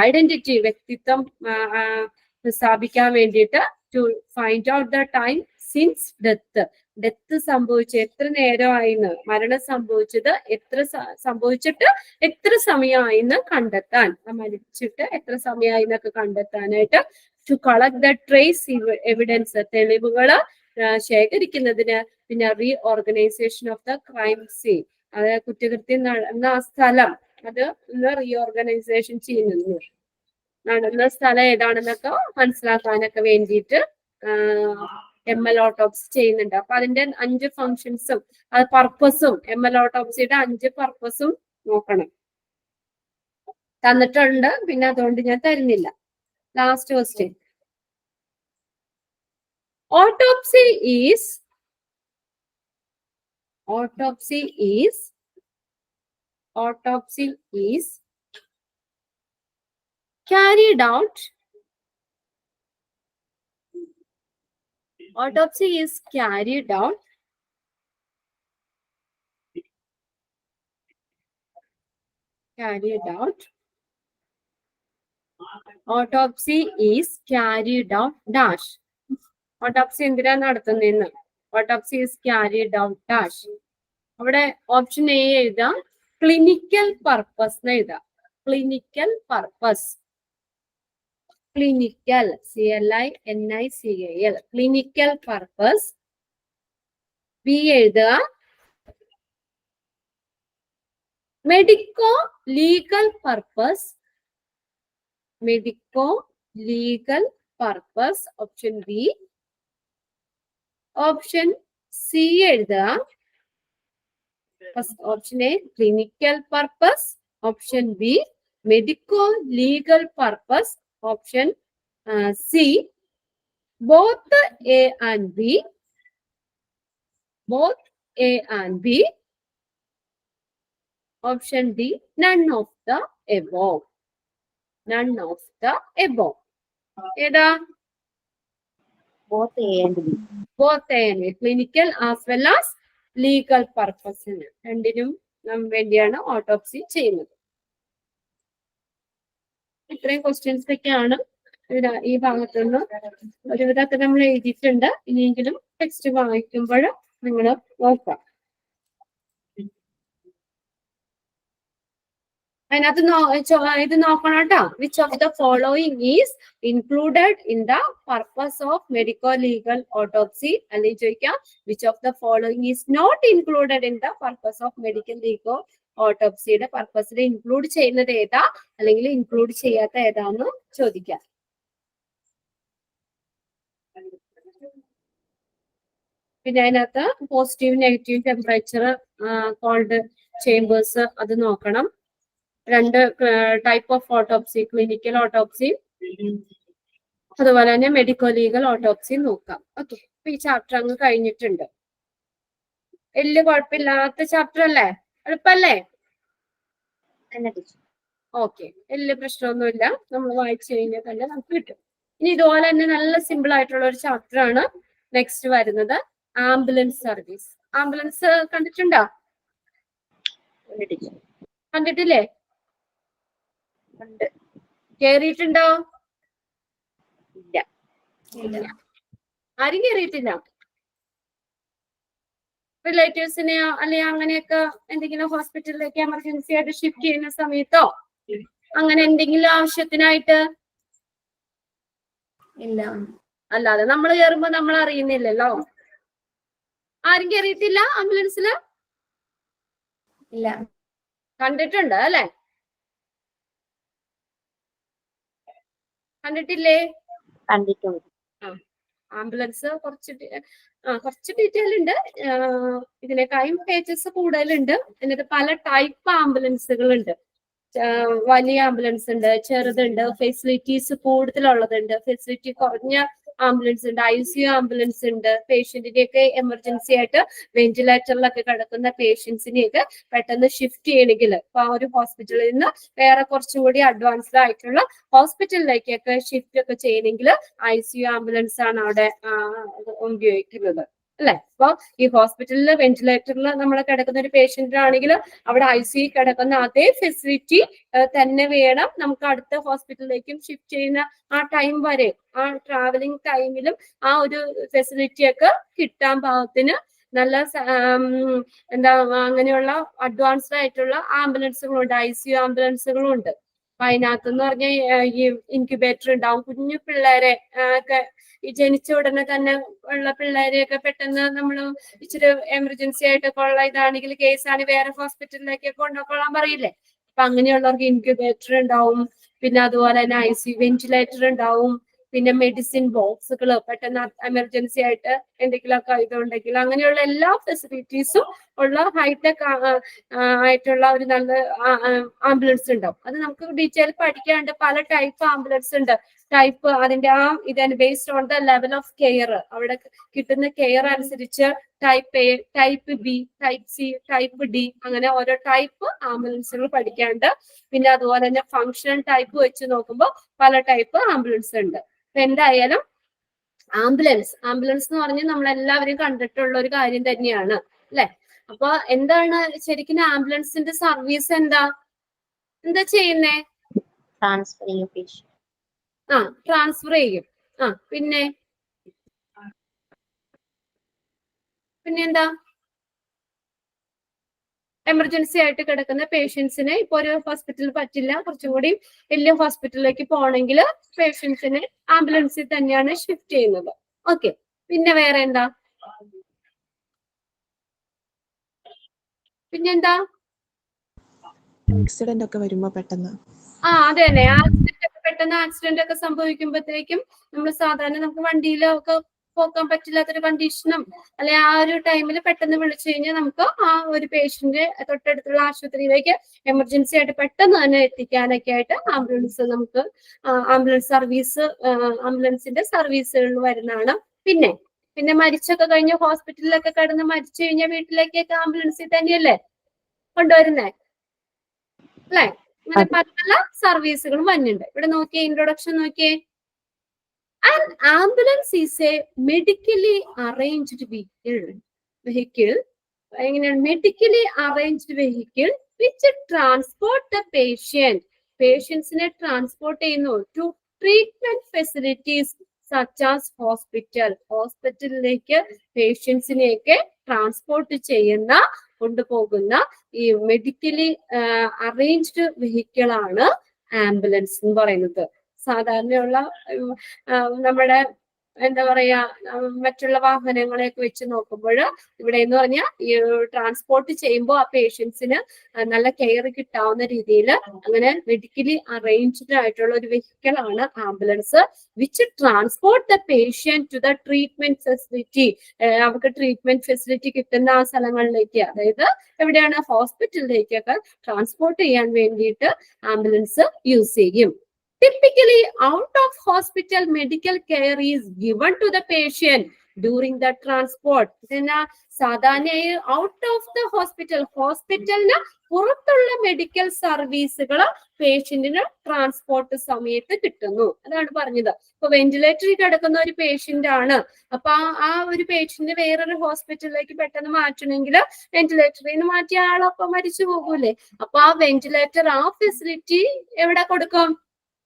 ഐഡന്റിറ്റി, വ്യക്തിത്വം സ്ഥാപിക്കാൻ വേണ്ടിയിട്ട്. To find out the time since death സംഭവിച്ച എത്ര നേരമായിന്ന്, മരണം സംഭവിച്ചത് സംഭവിച്ചിട്ട് എത്ര സമയമായിന്ന് കണ്ടെത്താൻ, മരിച്ചിട്ട് എത്ര സമയമായിന്നൊക്കെ കണ്ടെത്താനായിട്ട്. To collect the trace evidence, തെളിവുകള് ശേഖരിക്കുന്നതിന്. പിന്നെ reorganisation of the crime scene, അതായത് കുറ്റകൃത്യം നടന്ന ആ സ്ഥലം അത് റീഓർഗനൈസേഷൻ ചെയ്യുന്നു. നടന്ന സ്ഥലം ഏതാണെന്നൊക്കെ മനസ്സിലാക്കാനൊക്കെ വേണ്ടിയിട്ട് ML ഓട്ടോപ്സി ചെയ്യുന്നുണ്ട്. അപ്പൊ അതിന്റെ 5 ഫങ്ഷൻസും അത് പർപ്പസും ML ഓട്ടോപ്സിയുടെ 5 പർപ്പസും നോക്കണം. തന്നിട്ടുണ്ട്, പിന്നെ അതുകൊണ്ട് ഞാൻ തരുന്നില്ല. Last question. Autopsy is carried out. Autopsy is carried out Autopsy is carried out dash. Autopsy എന്തിനാ നടത്തുന്നതെന്ന്. Autopsy is carried out dash. അവിടെ ഓപ്ഷൻ എ എഴുതാം, ക്ലിനിക്കൽ പർപ്പസ് എന്ന് എഴുതാം. Clinical purpose, clinical CLINICAL, clinical purpose. B എഴുതുക medico legal purpose, medico legal purpose, option B. Option C എഴുതുക. Option A clinical purpose, option B medico legal purpose, option C both A and B, both A and B. Option D, none of the above. None of the above. ഏതാ? Both A and B. Both A and B. Clinical as well as legal purpose. രണ്ടിനും വേണ്ടിയാണ് autopsy ചെയ്യുന്നത്. ഇത്രയും questions ഒക്കെയാണ് ഈ ഭാഗത്തുനിന്ന് ഒരുവിധമൊക്കെ നമ്മൾ എഴുതിയിട്ടുണ്ട്. ഇനിയെങ്കിലും ടെക്സ്റ്റ് വായിക്കുമ്പോൾ നിങ്ങൾ നോക്കാം. അതിനകത്ത് ഇത് നോക്കണം കേട്ടോ. Which of the following is included in the purpose of medico legal autopsy. അല്ലെങ്കിൽ ചോദിക്കാം which of the following is not included in the purpose of medical legal ഓട്ടോപ്സിയുടെ പർപ്പസിൽ ഇൻക്ലൂഡ് ചെയ്യുന്നത് ഏതാ അല്ലെങ്കിൽ ഇൻക്ലൂഡ് ചെയ്യാത്ത ഏതാന്ന് ചോദിക്കാം. പിന്നെ അതിനകത്ത് positive negative temperature, cold chambers അത് നോക്കണം. 2 type of autopsy, clinical autopsy അതുപോലെ തന്നെ മെഡിക്കോ ലീഗൽ ഓട്ടോപ്സി നോക്കാം. ഓക്കെ, അപ്പൊ ഈ ചാപ്റ്റർ അങ്ങ് കഴിഞ്ഞിട്ടുണ്ട്. വലിയ കുഴപ്പമില്ലാത്ത ചാപ്റ്റർ അല്ലേ? എളുപ്പല്ലേ? ഓക്കെ, വലിയ പ്രശ്നമൊന്നുമില്ല. നമ്മൾ വായിച്ചു കഴിഞ്ഞാൽ തന്നെ നമുക്ക് കിട്ടും. ഇനി ഇതുപോലെ തന്നെ നല്ല സിമ്പിൾ ആയിട്ടുള്ള ഒരു ചാപ്റ്റർ ആണ് നെക്സ്റ്റ് വരുന്നത് ആംബുലൻസ് സർവീസ്. ആംബുലൻസ് കണ്ടിട്ടുണ്ടോ? കണ്ടിട്ടില്ലേ? കേറിയിട്ടുണ്ടോ? ഇല്ല. ആരും കേറിയിട്ടില്ല. റിലേറ്റീവ്സിനെയോ അല്ലെങ്കിൽ അങ്ങനെയൊക്കെ എന്തെങ്കിലും ഹോസ്പിറ്റലിലേക്ക് എമർജൻസി ആയിട്ട് ഷിഫ്റ്റ് ചെയ്യുന്ന സമയത്തോ അങ്ങനെ എന്തെങ്കിലും ആവശ്യത്തിനായിട്ട്? ഇല്ല. അല്ലാതെ നമ്മൾ കയറുമ്പോ നമ്മൾ അറിയുന്നില്ലല്ലോ. ആരും കയറിയിട്ടില്ല ആംബുലൻസില്? ഇല്ല. കണ്ടിട്ടുണ്ട് അല്ലെ? കണ്ടിട്ടില്ലേ? കണ്ടിട്ടുണ്ട്. ആംബുലൻസ് കുറച്ച് ഡീറ്റെയിൽ ഉണ്ട്. ഇതിനേക്കാളും പേജസ് കൂടുതലുണ്ട്. എന്നിട്ട് പല ടൈപ്പ് ആംബുലൻസുകൾ ഉണ്ട്. വലിയ ആംബുലൻസ് ഉണ്ട്, ചെറുതുണ്ട്, ഫെസിലിറ്റീസ് കൂടുതലുള്ളതുണ്ട്, ഫെസിലിറ്റി കുറഞ്ഞ ആംബുലൻസ് ഉണ്ട്, ICU ആംബുലൻസ് ഉണ്ട്. പേഷ്യന്റിനെയൊക്കെ എമർജൻസി ആയിട്ട് വെന്റിലേറ്ററിലൊക്കെ കിടക്കുന്ന പേഷ്യൻസിനെയൊക്കെ പെട്ടെന്ന് ഷിഫ്റ്റ് ചെയ്യണമെങ്കിൽ ഇപ്പൊ ആ ഒരു ഹോസ്പിറ്റലിൽ നിന്ന് വേറെ കുറച്ചും കൂടി അഡ്വാൻസ്ഡ് ആയിട്ടുള്ള ഹോസ്പിറ്റലിലേക്കൊക്കെ ഷിഫ്റ്റ് ഒക്കെ ചെയ്യണമെങ്കിൽ ICU ആംബുലൻസ് ആണ് അവിടെ ഉപയോഗിക്കുന്നത് അല്ലെ? അപ്പൊ ഈ ഹോസ്പിറ്റലിൽ വെന്റിലേറ്ററിൽ നമ്മൾ കിടക്കുന്ന ഒരു പേഷ്യന്റ് ആണെങ്കിൽ അവിടെ ICU കിടക്കുന്ന അതേ ഫെസിലിറ്റി തന്നെ വേണം നമുക്ക് അടുത്ത ഹോസ്പിറ്റലിലേക്കും ഷിഫ്റ്റ് ചെയ്യുന്ന ആ ടൈം വരെ. ആ ട്രാവലിംഗ് ടൈമിലും ആ ഒരു ഫെസിലിറ്റി ഒക്കെ കിട്ടാൻ പാകത്തിന് നല്ല എന്താ അങ്ങനെയുള്ള അഡ്വാൻസ്ഡ് ആയിട്ടുള്ള ആംബുലൻസുകളുണ്ട്, ICU ആംബുലൻസുകളും ഉണ്ട്. അപ്പൊ അതിനകത്തെന്ന് പറഞ്ഞാൽ ഈ ഇൻക്യുബേറ്റർ ഉണ്ടാവും. കുഞ്ഞു പിള്ളേരെ ഒക്കെ ഈ ജനിച്ച ഉടനെ തന്നെ ഉള്ള പിള്ളേരെയൊക്കെ പെട്ടെന്ന് നമ്മൾ ഇച്ചിരി എമർജൻസി ആയിട്ടൊക്കെ ഉള്ള ഇതാണെങ്കിൽ കേസാണ് വേറെ ഹോസ്പിറ്റലിലേക്ക് കൊണ്ടുപോകാൻ പറയില്ലേ? അപ്പൊ അങ്ങനെയുള്ളവർക്ക് ഇൻക്യുബേറ്റർ ഉണ്ടാവും. പിന്നെ അതുപോലെ തന്നെ ICU വെന്റിലേറ്റർ ഉണ്ടാവും. പിന്നെ മെഡിസിൻ ബോക്സുകൾ പെട്ടെന്ന് എമർജൻസി ആയിട്ട് എന്തെങ്കിലുമൊക്കെ ഇതുണ്ടെങ്കിൽ അങ്ങനെയുള്ള എല്ലാ ഫെസിലിറ്റീസും ഉള്ള ഹൈടെക് ആയിട്ടുള്ള ഒരു നല്ല ആംബുലൻസ് ഉണ്ടാവും. അത് നമുക്ക് ഡീറ്റെയിൽ പഠിക്കാണ്ട് പല ടൈപ്പ് ആംബുലൻസ് ഉണ്ട്. ടൈപ്പ് അതിന്റെ ഇതാണ് based on the level of care. അവിടെ കിട്ടുന്ന കെയർ അനുസരിച്ച് type A, type B, type C, type D അങ്ങനെ ഓരോ ടൈപ്പ് ആംബുലൻസുകൾ പഠിക്കാണ്ട്. പിന്നെ അതുപോലെ തന്നെ ഫങ്ഷണൽ ടൈപ്പ് വെച്ച് നോക്കുമ്പോൾ പല ടൈപ്പ് ആംബുലൻസ് ഉണ്ട്. അപ്പൊ എന്തായാലും ആംബുലൻസ് എന്ന് പറഞ്ഞാൽ നമ്മളെല്ലാവരും കണ്ടിട്ടുള്ള ഒരു കാര്യം തന്നെയാണ് അല്ലെ? അപ്പൊ എന്താണ് ശരിക്കും ആംബുലൻസിന്റെ സർവീസ്? എന്താ ചെയ്യുന്നേ? ട്രാൻസ്ഫർ ചെയ്യും പേഷ്യന്റ്. ട്രാൻസ്ഫർ ചെയ്യും. പിന്നെ എന്താ? എമർജൻസി ആയിട്ട് കിടക്കുന്ന പേഷ്യൻസിനെ ഇപ്പൊ ഒരു ഹോസ്പിറ്റലിൽ പറ്റില്ല, കുറച്ചും കൂടി വലിയ ഹോസ്പിറ്റലിലേക്ക് പോകണമെങ്കിൽ പേഷ്യൻസിനെ ആംബുലൻസിൽ തന്നെയാണ് ഷിഫ്റ്റ് ചെയ്യുന്നത്. ഓക്കെ. പിന്നെ വേറെ എന്താ? പിന്നെന്താ? ആക്സിഡന്റ് ഒക്കെ വരുമ്പോ പെട്ടെന്ന് അതെ തന്നെ. പെട്ടെന്ന് ആക്സിഡന്റ് ഒക്കെ സംഭവിക്കുമ്പോഴത്തേക്കും നമ്മൾ സാധാരണ നമുക്ക് വണ്ടിയിലൊക്കെ പോക്കാൻ പറ്റില്ലാത്തൊരു കണ്ടീഷനും അല്ലെ ആ ഒരു ടൈമിൽ പെട്ടെന്ന് വിളിച്ചു കഴിഞ്ഞാൽ നമുക്ക് ആ ഒരു പേഷ്യന്റ് തൊട്ടടുത്തുള്ള ആശുപത്രിയിലേക്ക് എമർജൻസി ആയിട്ട് പെട്ടെന്ന് തന്നെ എത്തിക്കാനൊക്കെ ആയിട്ട് ആംബുലൻസ് സർവീസ് ആംബുലൻസിന്റെ സർവീസുകളിൽ വരുന്നതാണ്. പിന്നെ മരിച്ചൊക്കെ കഴിഞ്ഞ് ഹോസ്പിറ്റലിലൊക്കെ കിടന്ന് മരിച്ചു കഴിഞ്ഞാൽ വീട്ടിലേക്കൊക്കെ ആംബുലൻസിൽ തന്നെയല്ലേ കൊണ്ടുവരുന്നേ അല്ലെ? അങ്ങനെ പല പല സർവീസുകളും വരുന്നുണ്ട്. ഇവിടെ നോക്കിയേ, ഇൻട്രൊഡക്ഷൻ നോക്കിയേ. An ambulance is a medically arranged vehicle. Medically arranged vehicle which transport the patients-നെ transport ചെയ്യുന്നു to treatment facilities such as ഹോസ്പിറ്റലിലേക്ക് പേഷ്യൻസിനെയൊക്കെ ട്രാൻസ്പോർട്ട് ചെയ്യുന്ന കൊണ്ടുപോകുന്ന ഈ മെഡിക്കലി അറേഞ്ച്ഡ് വെഹിക്കിൾ ആണ് ആംബുലൻസ് എന്ന് പറയുന്നത്. സാധാരണയുള്ള നമ്മുടെ എന്താ പറയാ മറ്റുള്ള വാഹനങ്ങളെയൊക്കെ വെച്ച് നോക്കുമ്പോൾ ഇവിടെ എന്ന് പറഞ്ഞാൽ ഈ ട്രാൻസ്പോർട്ട് ചെയ്യുമ്പോൾ ആ പേഷ്യൻസിന് നല്ല കെയർ കിട്ടാവുന്ന രീതിയിൽ അങ്ങനെ മെഡിക്കലി അറേഞ്ച്ഡ് ആയിട്ടുള്ള ഒരു വെഹിക്കിൾ ആണ് ambulance. Which transport the patient to the treatment facility. അവർക്ക് ട്രീറ്റ്മെന്റ് ഫെസിലിറ്റി കിട്ടുന്ന ആ സ്ഥലങ്ങളിലേക്ക്, അതായത് എവിടെയാണ് ഹോസ്പിറ്റലിലേക്കൊക്കെ ട്രാൻസ്പോർട്ട് ചെയ്യാൻ വേണ്ടിയിട്ട് ആംബുലൻസ് യൂസ് ചെയ്യും. Typically, out of hospital medical care is given to the patient during the transport. പിന്നെ സാധാരണയായി ഔട്ട് ഓഫ് ദ ഹോസ്പിറ്റലിന് പുറത്തുള്ള മെഡിക്കൽ സർവീസുകൾ പേഷ്യന്റിന് ട്രാൻസ്പോർട്ട് സമയത്ത് കിട്ടുന്നു. അതാണ് പറഞ്ഞത്. ഇപ്പൊ വെന്റിലേറ്ററിൽ കിടക്കുന്ന ഒരു പേഷ്യന്റ് ആണ്. അപ്പൊ ആ ഒരു പേഷ്യന്റ് വേറൊരു ഹോസ്പിറ്റലിലേക്ക് പെട്ടെന്ന് മാറ്റണമെങ്കിൽ വെന്റിലേറ്ററിൽ നിന്ന് മാറ്റിയ ആളൊപ്പം മരിച്ചു പോകൂലേ. അപ്പൊ ആ വെന്റിലേറ്റർ, ആ ഫെസിലിറ്റി എവിടെ കൊടുക്കും?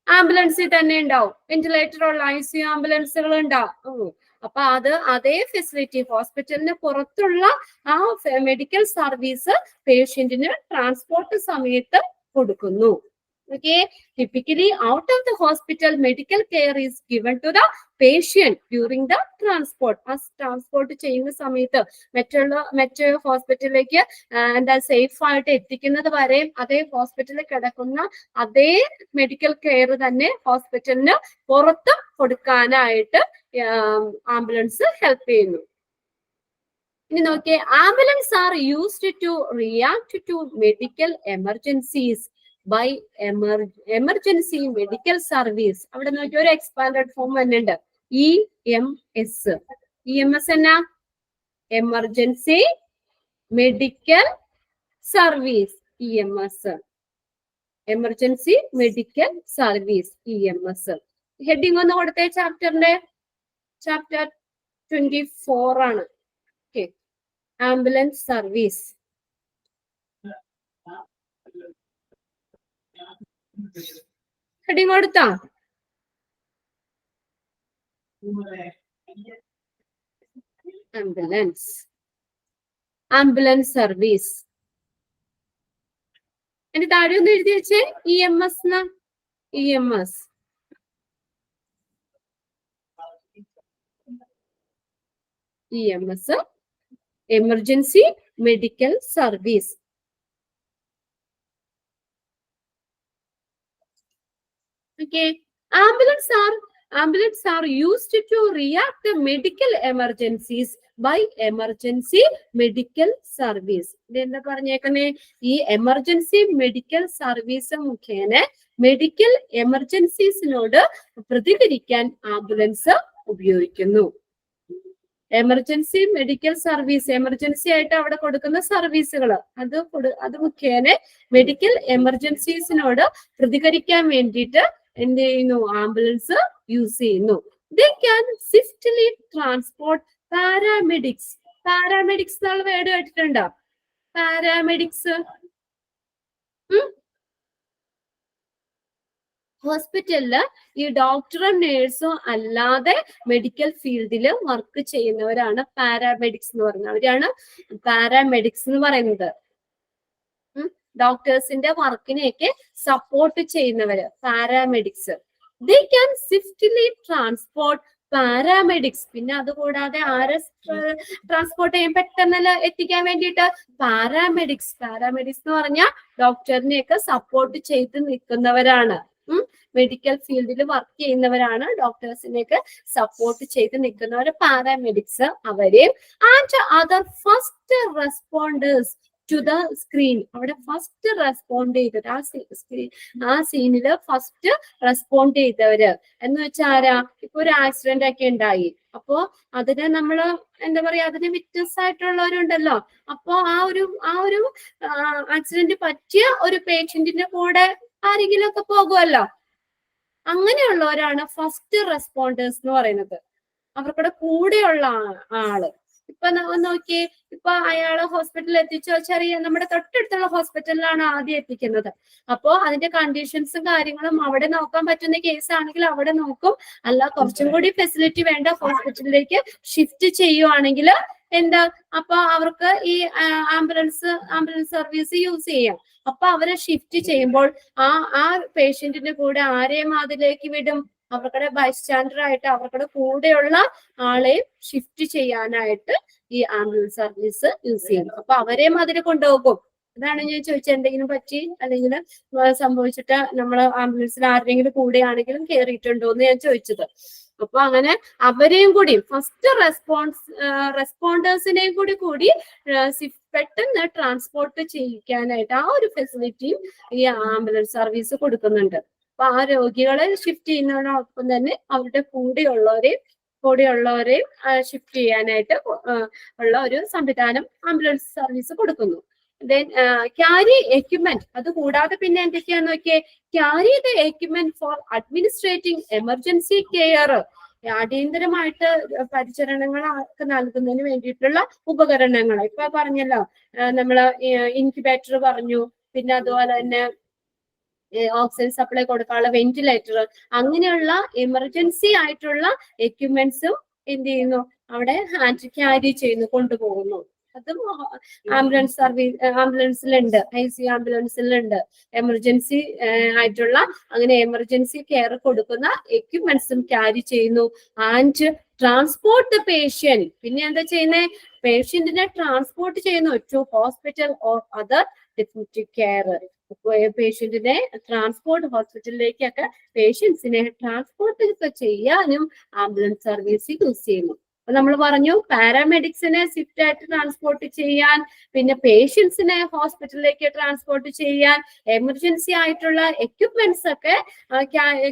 ആംബുലൻസിൽ തന്നെ ഉണ്ടാവും. വെന്റിലേറ്റർ ഉള്ള ICU ആംബുലൻസുകൾ ഉണ്ടാവും. അപ്പൊ അതേ ഫെസിലിറ്റി ഹോസ്പിറ്റലിന് പുറത്തുള്ള ആ മെഡിക്കൽ സർവീസ് പേഷ്യന്റിന് ട്രാൻസ്പോർട്ട് സമയത്ത് കൊടുക്കുന്നു. Okay, typically out of the hospital, medical care is given to the patient during the transport. ആ ട്രാൻസ്പോർട്ട് ചെയ്യുന്ന സമയത്ത് മറ്റു ഹോസ്പിറ്റലിലേക്ക് എന്താ സേഫ് ആയിട്ട് എത്തിക്കുന്നത് വരെ അതേ ഹോസ്പിറ്റലിൽ കിടക്കുന്ന അതേ മെഡിക്കൽ കെയർ തന്നെ ഹോസ്പിറ്റലിന് പുറത്ത് കൊടുക്കാനായിട്ട് ആംബുലൻസ് ഹെൽപ്പ് ചെയ്യുന്നു. ഇനി നോക്കിയേ, ambulance are used to react to medical emergencies by emergency medical service. അവിടെ നോക്കി ഒരു എക്സ്പാൻഡഡ് ഫോം വന്നിട്ടുണ്ട്, EMS. EMS എന്നാ? Emergency medical service. EMS, emergency medical service, EMS. Heading ഒന്ന് കൊടുത്തേ. ചാപ്റ്റർ 24 ആണ്. Okay, ambulance service. ഹെഡിങ് കൊടുത്താ? Ambulance service. എന്റെ താഴെ ഒന്ന് എഴുതി വെച്ചേ, EMS. EMS, emergency medical service. Okay, ambulance are used to react to medical emergencies by emergency medical service. ഇതെന്താ പറഞ്ഞേക്കുന്നേ? ഈ എമർജൻസി മെഡിക്കൽ സർവീസ് മുഖേന മെഡിക്കൽ എമർജൻസീസിനോട് പ്രതികരിക്കാൻ ആംബുലൻസ് ഉപയോഗിക്കുന്നു. എമർജൻസി മെഡിക്കൽ സർവീസ്, എമർജൻസി ആയിട്ട് അവിടെ കൊടുക്കുന്ന സർവീസുകൾ അത് മുഖേന മെഡിക്കൽ എമർജൻസീസിനോട് പ്രതികരിക്കാൻ വേണ്ടിയിട്ട് എന്ത് ചെയ്യുന്നു? ആംബുലൻസ് യൂസ് ചെയ്യുന്നു. They can swiftly transport paramedics. Paramedics എന്നുള്ള വേർഡ് കേട്ടിട്ടുണ്ടോ? പാരാമെഡിക്സ് ഹോസ്പിറ്റലില് ഈ ഡോക്ടറും നേഴ്സും അല്ലാതെ മെഡിക്കൽ ഫീൽഡിൽ വർക്ക് ചെയ്യുന്നവരാണ് പാരാമെഡിക്സ് എന്ന് പറയുന്നത്. അവരാണ് പാരാമെഡിക്സ് എന്ന് പറയുന്നത്. ഡോക്ടേഴ്സിന്റെ വർക്കിനെയൊക്കെ സപ്പോർട്ട് ചെയ്യുന്നവര് paramedics. They can swiftly transport paramedics. പിന്നെ അതുകൂടാതെ ആരെ ട്രാൻസ്പോർട്ട് ചെയ്യാൻ പെട്ടെന്ന് എത്തിക്കാൻ വേണ്ടിയിട്ട് പാരാമെഡിക്സ്. പാരാമെഡിക്സ് എന്ന് പറഞ്ഞാൽ ഡോക്ടറിനെയൊക്കെ സപ്പോർട്ട് ചെയ്ത് നിൽക്കുന്നവരാണ്. മെഡിക്കൽ ഫീൽഡിൽ വർക്ക് ചെയ്യുന്നവരാണ്, ഡോക്ടേഴ്സിനെയൊക്കെ സപ്പോർട്ട് ചെയ്ത് നിൽക്കുന്നവര് പാരാമെഡിക്സ്. അവരെയും and other first responders to the screen. അവിടെ ഫസ്റ്റ് റെസ്പോണ്ട് ചെയ്തത് ആ സീനില് ഫസ്റ്റ് റെസ്പോണ്ട് ചെയ്തവര് എന്ന് വെച്ചാൽ ആരാ? ഇപ്പൊ ഒരു ആക്സിഡന്റ് ഒക്കെ ഉണ്ടായി, അപ്പോ അതിന് നമ്മള് എന്താ പറയാ, അതിന് വ്യത്യസ്തമായിട്ടുള്ളവരുണ്ടല്ലോ. അപ്പോ ആ ഒരു ആക്സിഡന്റ് പറ്റിയ ഒരു പേഷ്യന്റിന്റെ കൂടെ ആരെങ്കിലും ഒക്കെ പോകുമല്ലോ. അങ്ങനെയുള്ളവരാണ് ഫസ്റ്റ് റെസ്പോണ്ടേഴ്സ് എന്ന് പറയുന്നത്. അവർക്കുടെ കൂടെയുള്ള ആള്. ഇപ്പൊ നോക്കിയേ, ഇപ്പൊ അയാള് ഹോസ്പിറ്റലിൽ എത്തിച്ചോ, ചെറിയ നമ്മുടെ തൊട്ടടുത്തുള്ള ഹോസ്പിറ്റലിലാണ് ആദ്യം എത്തിക്കുന്നത്. അപ്പോ അതിന്റെ കണ്ടീഷൻസും കാര്യങ്ങളും അവിടെ നോക്കാൻ പറ്റുന്ന കേസ് ആണെങ്കിൽ അവിടെ നോക്കും. അല്ല കുറച്ചും കൂടി ഫെസിലിറ്റി വേണ്ട ഹോസ്പിറ്റലിലേക്ക് ഷിഫ്റ്റ് ചെയ്യുവാണെങ്കിൽ എന്താ, അപ്പൊ അവർക്ക് ഈ ആംബുലൻസ് സർവീസ് യൂസ് ചെയ്യാം. അപ്പൊ അവരെ ഷിഫ്റ്റ് ചെയ്യുമ്പോൾ ആ പേഷ്യന്റിന്റെ കൂടെ ആരെയും അതിലേക്ക് വിടും? അവർക്കുടെ ബൈസ്റ്റാൻഡർ ആയിട്ട് അവർക്കുടെ കൂടെയുള്ള ആളെ ഷിഫ്റ്റ് ചെയ്യാനായിട്ട് ഈ ആംബുലൻസ് സർവീസ് യൂസ് ചെയ്യും. അപ്പൊ അവരെയും അതിൽ കൊണ്ടുപോകും. അതാണ് ഞാൻ ചോദിച്ചത്, എന്തെങ്കിലും പറ്റി അല്ലെങ്കിൽ സംഭവിച്ചിട്ട് നമ്മൾ ആംബുലൻസിൽ ആരുടെങ്കിലും കൂടെയാണെങ്കിലും കയറിയിട്ടുണ്ടോ എന്ന് ഞാൻ ചോദിച്ചത്. അപ്പൊ അങ്ങനെ അവരെയും കൂടി ഫസ്റ്റ് റെസ്പോണ്ടേഴ്സിനെയും കൂടി പെട്ടെന്ന് ട്രാൻസ്പോർട്ട് ചെയ്യിക്കാനായിട്ട് ആ ഒരു ഫെസിലിറ്റിയും ഈ ആംബുലൻസ് സർവീസ് കൊടുക്കുന്നുണ്ട്. അപ്പൊ ആ രോഗികളെ ഷിഫ്റ്റ് ചെയ്യുന്നതിനോടൊപ്പം തന്നെ അവരുടെ കൂടെയുള്ളവരെയും കൂടെയുള്ളവരെ ഷിഫ്റ്റ് ചെയ്യാനായിട്ട് ഉള്ള ഒരു സംവിധാനം ആംബുലൻസ് സർവീസ് കൊടുക്കുന്നു. ദെൻ ക്യാരി എക്യുപ്മെന്റ്, അത് കൂടാതെ പിന്നെ എന്തൊക്കെയാന്ന് നോക്കിയേ, carry the equipment for administrating emergency care, അടിയന്തരമായിട്ട് പരിചരണങ്ങളൊക്കെ നൽകുന്നതിന് വേണ്ടിയിട്ടുള്ള ഉപകരണങ്ങൾ. ഇപ്പൊ പറഞ്ഞല്ലോ, നമ്മള് ഇൻക്യുബേറ്റർ പറഞ്ഞു, പിന്നെ അതുപോലെ തന്നെ ഓക്സിജൻ സപ്ലൈ കൊടുക്കാനുള്ള വെന്റിലേറ്റർ, അങ്ങനെയുള്ള എമർജൻസി ആയിട്ടുള്ള എക്യുപ്മെന്റ്സും എന്ത് ചെയ്യുന്നു, അവിടെ ഹാൻഡ് ക്യാരി ചെയ്യുന്നു, കൊണ്ടുപോകുന്നു. അതും ആംബുലൻസ് സർവീസ് ആംബുലൻസിലുണ്ട്, ICU ആംബുലൻസിലുണ്ട്. എമർജൻസി ആയിട്ടുള്ള അങ്ങനെ എമർജൻസി കെയർ കൊടുക്കുന്ന എക്യുപ്മെന്റ്സും ക്യാരി ചെയ്യുന്നു. ആൻഡ് ട്രാൻസ്പോർട്ട് ദ പേഷ്യന്റ്, പിന്നെ എന്താ ചെയ്യുന്നത്, പേഷ്യന്റിനെ ട്രാൻസ്പോർട്ട് ചെയ്യുന്നു to hospital or other definitive care. പേഷ്യന്റിനെ ട്രാൻസ്പോർട്ട്, ഹോസ്പിറ്റലിലേക്കൊക്കെ പേഷ്യൻസിനെ ട്രാൻസ്പോർട്ട് ഒക്കെ ചെയ്യാനും ആംബുലൻസ് സർവീസ് യൂസ് ചെയ്യുന്നു. അപ്പൊ നമ്മൾ പറഞ്ഞു പാരാമെഡിക്സിനെ സ്വിഫ്റ്റ് ആയിട്ട് ട്രാൻസ്പോർട്ട് ചെയ്യാൻ, പിന്നെ പേഷ്യൻസിനെ ഹോസ്പിറ്റലിലേക്ക് ട്രാൻസ്പോർട്ട് ചെയ്യാൻ, എമർജൻസി ആയിട്ടുള്ള എക്യുപ്മെന്റ്സ് ഒക്കെ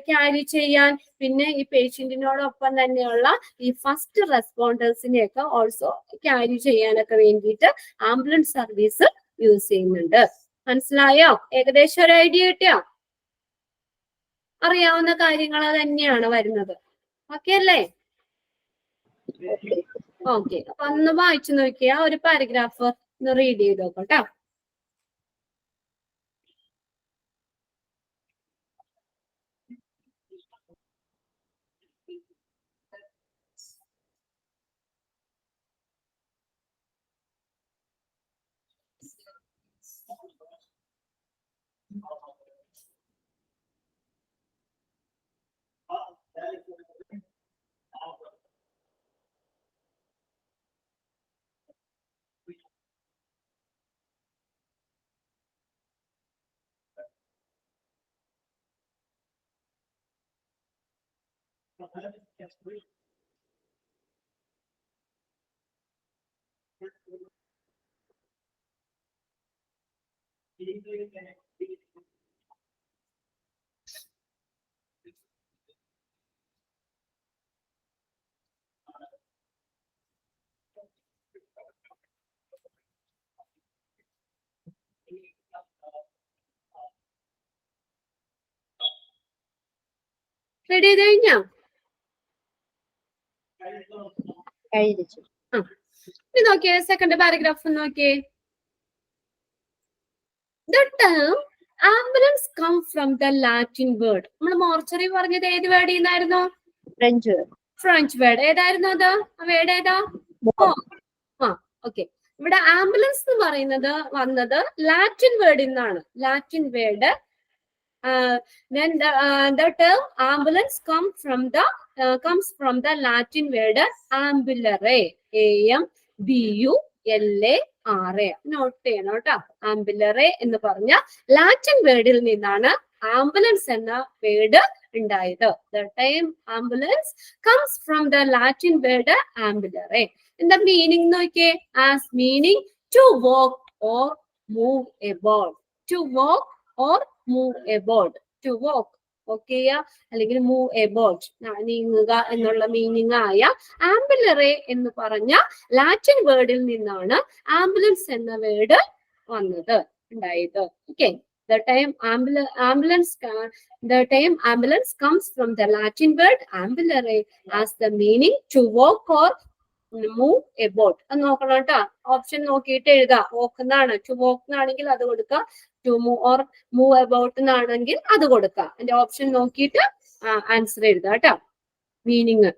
ക്യാരി ചെയ്യാൻ, പിന്നെ ഈ പേഷ്യന്റിനോടൊപ്പം തന്നെയുള്ള ഈ ഫസ്റ്റ് റെസ്പോണ്ടേഴ്സിനെയൊക്കെ ഓൾസോ ക്യാരി ചെയ്യാനൊക്കെ വേണ്ടിയിട്ട് ആംബുലൻസ് സർവീസ് യൂസ് ചെയ്യുന്നുണ്ട്. മനസ്സിലായോ? ഏകദേശം ഒരു ഐഡിയ കിട്ടിയോ? അറിയാവുന്ന കാര്യങ്ങൾ തന്നെയാണ് വരുന്നത്. ഓക്കെ അല്ലേ? ഓക്കെ, അപ്പൊ ഒന്ന് വായിച്ചു നോക്കിയാ ഒരു പാരഗ്രാഫ് ഒന്ന് റീഡ് ചെയ്ത് നോക്കട്ടോ. റെഡി ചെയ്ത് കഴിഞ്ഞോ? ഇത് നോക്കിയേ, സെക്കൻഡ് പാരഗ്രാഫ് നോക്കിയേ. The term ambulance come from the Latin word. നമ്മൾ മോർച്ചറി പറഞ്ഞത് ഏത് വേർഡിൽ നിന്നായിരുന്നു? French word. ഏതായിരുന്നു അത്? ആ വേർഡ് ഏതാ? ഓക്കെ. ഇവിടെ ആംബുലൻസ് എന്ന് പറയുന്നത് വന്നത് ലാറ്റിൻ വേർഡിൽ നിന്നാണ്. Latin word. Then the term ambulance comes from the Latin word ambulare, AMBULARE. Note ചെയ്യണം കേട്ടോ. ആംബുലറെ എന്ന് പറഞ്ഞ ലാറ്റിൻ വേർഡിൽ നിന്നാണ് ആംബുലൻസ് എന്ന വേർഡ് ഉണ്ടായത്. The term ambulance comes from the Latin word ambulare. എന്താ മീനിങ് നോക്കിയേ? As meaning to walk or move about. To walk or move about. To walk, okay, അല്ലെങ്കിൽ മൂവ് എബൌട്ട്, നീങ്ങുക എന്നുള്ള മീനിങ് ആയ ആംബുലറെ എന്ന് പറഞ്ഞ ലാറ്റിൻ വേർഡിൽ നിന്നാണ് ആംബുലൻസ് എന്ന വേർഡ് വന്നത്, ഉണ്ടായത്. Okay. The term ambulance comes from the Latin word ambulare as the meaning to walk or move about. അത് നോക്കണം കേട്ടോ. ഓപ്ഷൻ നോക്കിയിട്ട് എഴുതാം. വോക്ക് എന്നാണ്, ടു വോക്ക് എന്നാണെങ്കിൽ അത് കൊടുക്കുക, to move or move about എന്നാണെങ്കിൽ അത് കൊടുക്കുക. അതിന്റെ ഓപ്ഷൻ നോക്കിയിട്ട് ആൻസർ എഴുതാം കേട്ടോ. Meaning,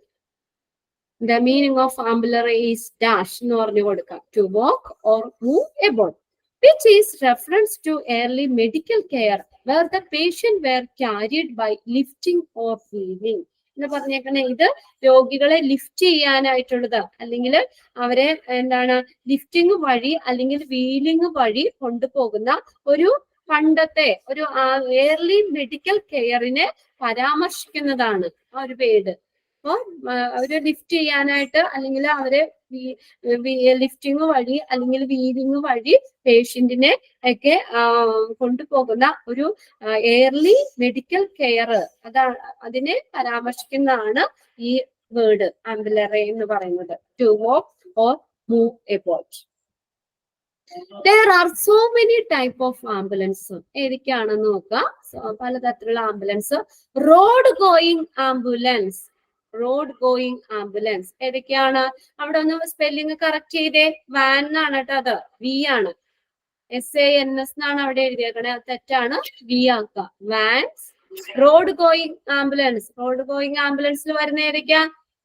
the meaning of ambulare is dash എന്ന് പറഞ്ഞു കൊടുക്കുക, to walk or move about, which is reference to early medical care where the patient were carried by lifting or wheeling. എന്ന് പറഞ്ഞേക്കണേ, ഇത് രോഗികളെ ലിഫ്റ്റ് ചെയ്യാനായിട്ടുള്ളത്, അല്ലെങ്കിൽ അവരെ എന്താണ് ലിഫ്റ്റിംഗ് വഴി അല്ലെങ്കിൽ വീലിംഗ് വഴി കൊണ്ടുപോകുന്ന ഒരു പണ്ടത്തെ ഒരു ഏർലി മെഡിക്കൽ കെയറിനെ പരാമർശിക്കുന്നതാണ് ആ ഒരു വേർഡ്. അപ്പൊ അവരെ ലിഫ്റ്റ് ചെയ്യാനായിട്ട് അല്ലെങ്കിൽ അവരെ ലിഫ്റ്റിംഗ് വഴി അല്ലെങ്കിൽ വീലിംഗ് വഴി പേഷ്യന്റിനെ ഒക്കെ കൊണ്ടുപോകുന്ന ഒരു ഏർലി മെഡിക്കൽ കെയർ, അതിനെ പരാമർശിക്കുന്നതാണ് ഈ വേർഡ് ആംബുലറെ എന്ന് പറയുന്നത്. To walk or move about. There are so many type of ambulance. ഏതൊക്കെയാണെന്ന് നോക്കാം. പലതരത്തിലുള്ള ambulance. Road going ambulance. Road going ambulance ഏതൊക്കെയാണ്? അവിടെ ഒന്ന് സ്പെല്ലിംഗ് കറക്റ്റ് ചെയ്തേ. വാൻ എന്നാണ് കേട്ടോ, അത് വി ആണ്. SANS എന്നാണ് അവിടെ എഴുതിയേക്കണേ, അത് തെറ്റാണ്. വി ആക്കുക. Vans. Road going ambulance. Road going ആംബുലൻസിൽ വരുന്ന ഏതൊക്കെയാ?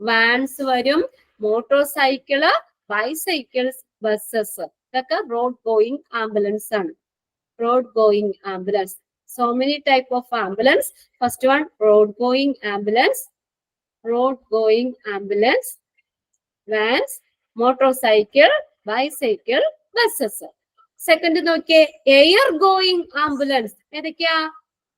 വാൻസ് വരും, മോട്ടോർ സൈക്കിള്, ബൈസൈക്കിൾസ്, ബസ്സസ്. ഇതൊക്കെ റോഡ് ഗോയിങ് ആംബുലൻസ് ആണ്. Road going ambulance. So many type of ambulance. First one, road going ambulance. Road going ambulance. Vans, motorcycle, bicycle, buses. Second നോക്കിയേ, air going ambulance ഏതൊക്കെയാ?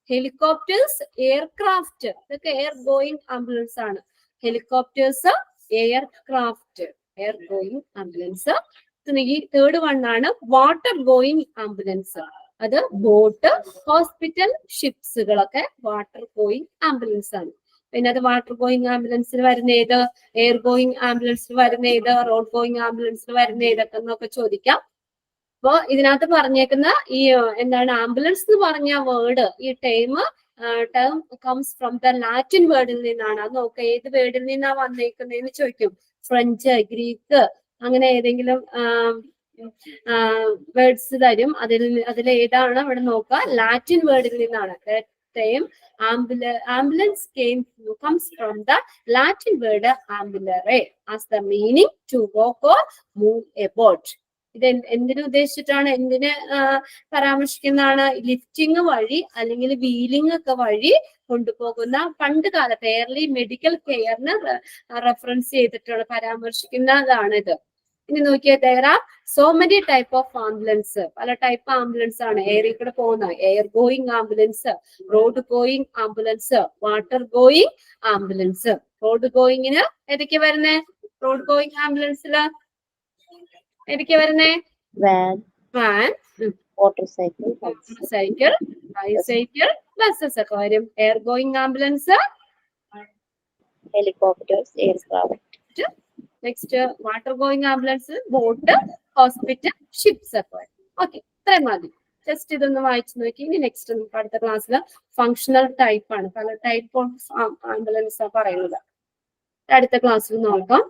Helicopters, aircraft. ഇതൊക്കെ air going ambulance ആണ്. Helicopters, aircraft, air going ambulance. Third one ആണ് water going ambulance. അത് boat, hospital, ഷിപ്സുകളൊക്കെ water going ambulance ആണ്. പിന്നെ അത് വാട്ടർ ഗോയിങ് ആംബുലൻസിൽ വരുന്ന ഏത്, എയർ ഗോയിങ് ആംബുലൻസിൽ വരുന്ന ഏത്, റോഡ് ഗോയിങ് ആംബുലൻസിൽ വരുന്ന ഏതൊക്കെ എന്നൊക്കെ ചോദിക്കാം. അപ്പൊ ഇതിനകത്ത് പറഞ്ഞേക്കുന്ന ഈ എന്താണ് ആംബുലൻസ് എന്ന് പറഞ്ഞ വേർഡ്, ഈ term comes from the Latin വേർഡിൽ നിന്നാണ്. അത് നോക്കുക ഏത് വേർഡിൽ നിന്നാ വന്നേക്കുന്നതെന്ന് ചോദിക്കും. ഫ്രഞ്ച്, ഗ്രീക്ക്, അങ്ങനെ ഏതെങ്കിലും വേർഡ്സ് തരും. അതിൽ ഏതാണ് അവിടെ നോക്കുക. ലാറ്റിൻ വേർഡിൽ നിന്നാണ്. Term ambulance comes from the Latin word ambulare as the meaning to walk or move about. ഇത് എന്തിനു ഉദ്ദേശിച്ചിട്ടാണ്, എന്തിന് പരാമർശിക്കുന്നതാണ്? ലിഫ്റ്റിംഗ് വഴി അല്ലെങ്കിൽ വീലിംഗ് ഒക്കെ വഴി കൊണ്ടുപോകുന്ന പണ്ട് കാലത്ത് എയർലി മെഡിക്കൽ കെയറിന് റെഫറൻസ് ചെയ്തിട്ടുള്ള പരാമർശിക്കുന്നതാണ് ഇത്. ഇനി നോക്കിയാൽ there are so many type of ambulance. പല ടൈപ്പ് ആംബുലൻസ് ആണ് എയറിൽ കൂടെ പോകുന്ന. Air going ambulance, road going ambulance, water going ambulance. Road ഗോയിങ്ങിന് ഏതൊക്കെ വരുന്നേ? റോഡ് ഗോയിങ് ആംബുലൻസില് ഏതൊക്കെ വരുന്നേ? Van, motorcycle, cycle, bicycle, buses ഒക്കെ വരും. Air going ambulance, helicopters, aircraft. Next water going ambulance, boat, hospital, ships ഒക്കെ വരും. ഓക്കെ, ഇത്രയും മതി. ജസ്റ്റ് ഇതൊന്ന് വായിച്ചു നോക്കി. ഇനി നെക്സ്റ്റ് നമുക്ക് അടുത്ത ക്ലാസ്സിൽ ഫങ്ഷണൽ ടൈപ്പ് ആണ്. പല ടൈപ്പ് ഓഫ് ആംബുലൻസ് പറയുന്നത് അടുത്ത ക്ലാസ്സിൽ നോക്കാം.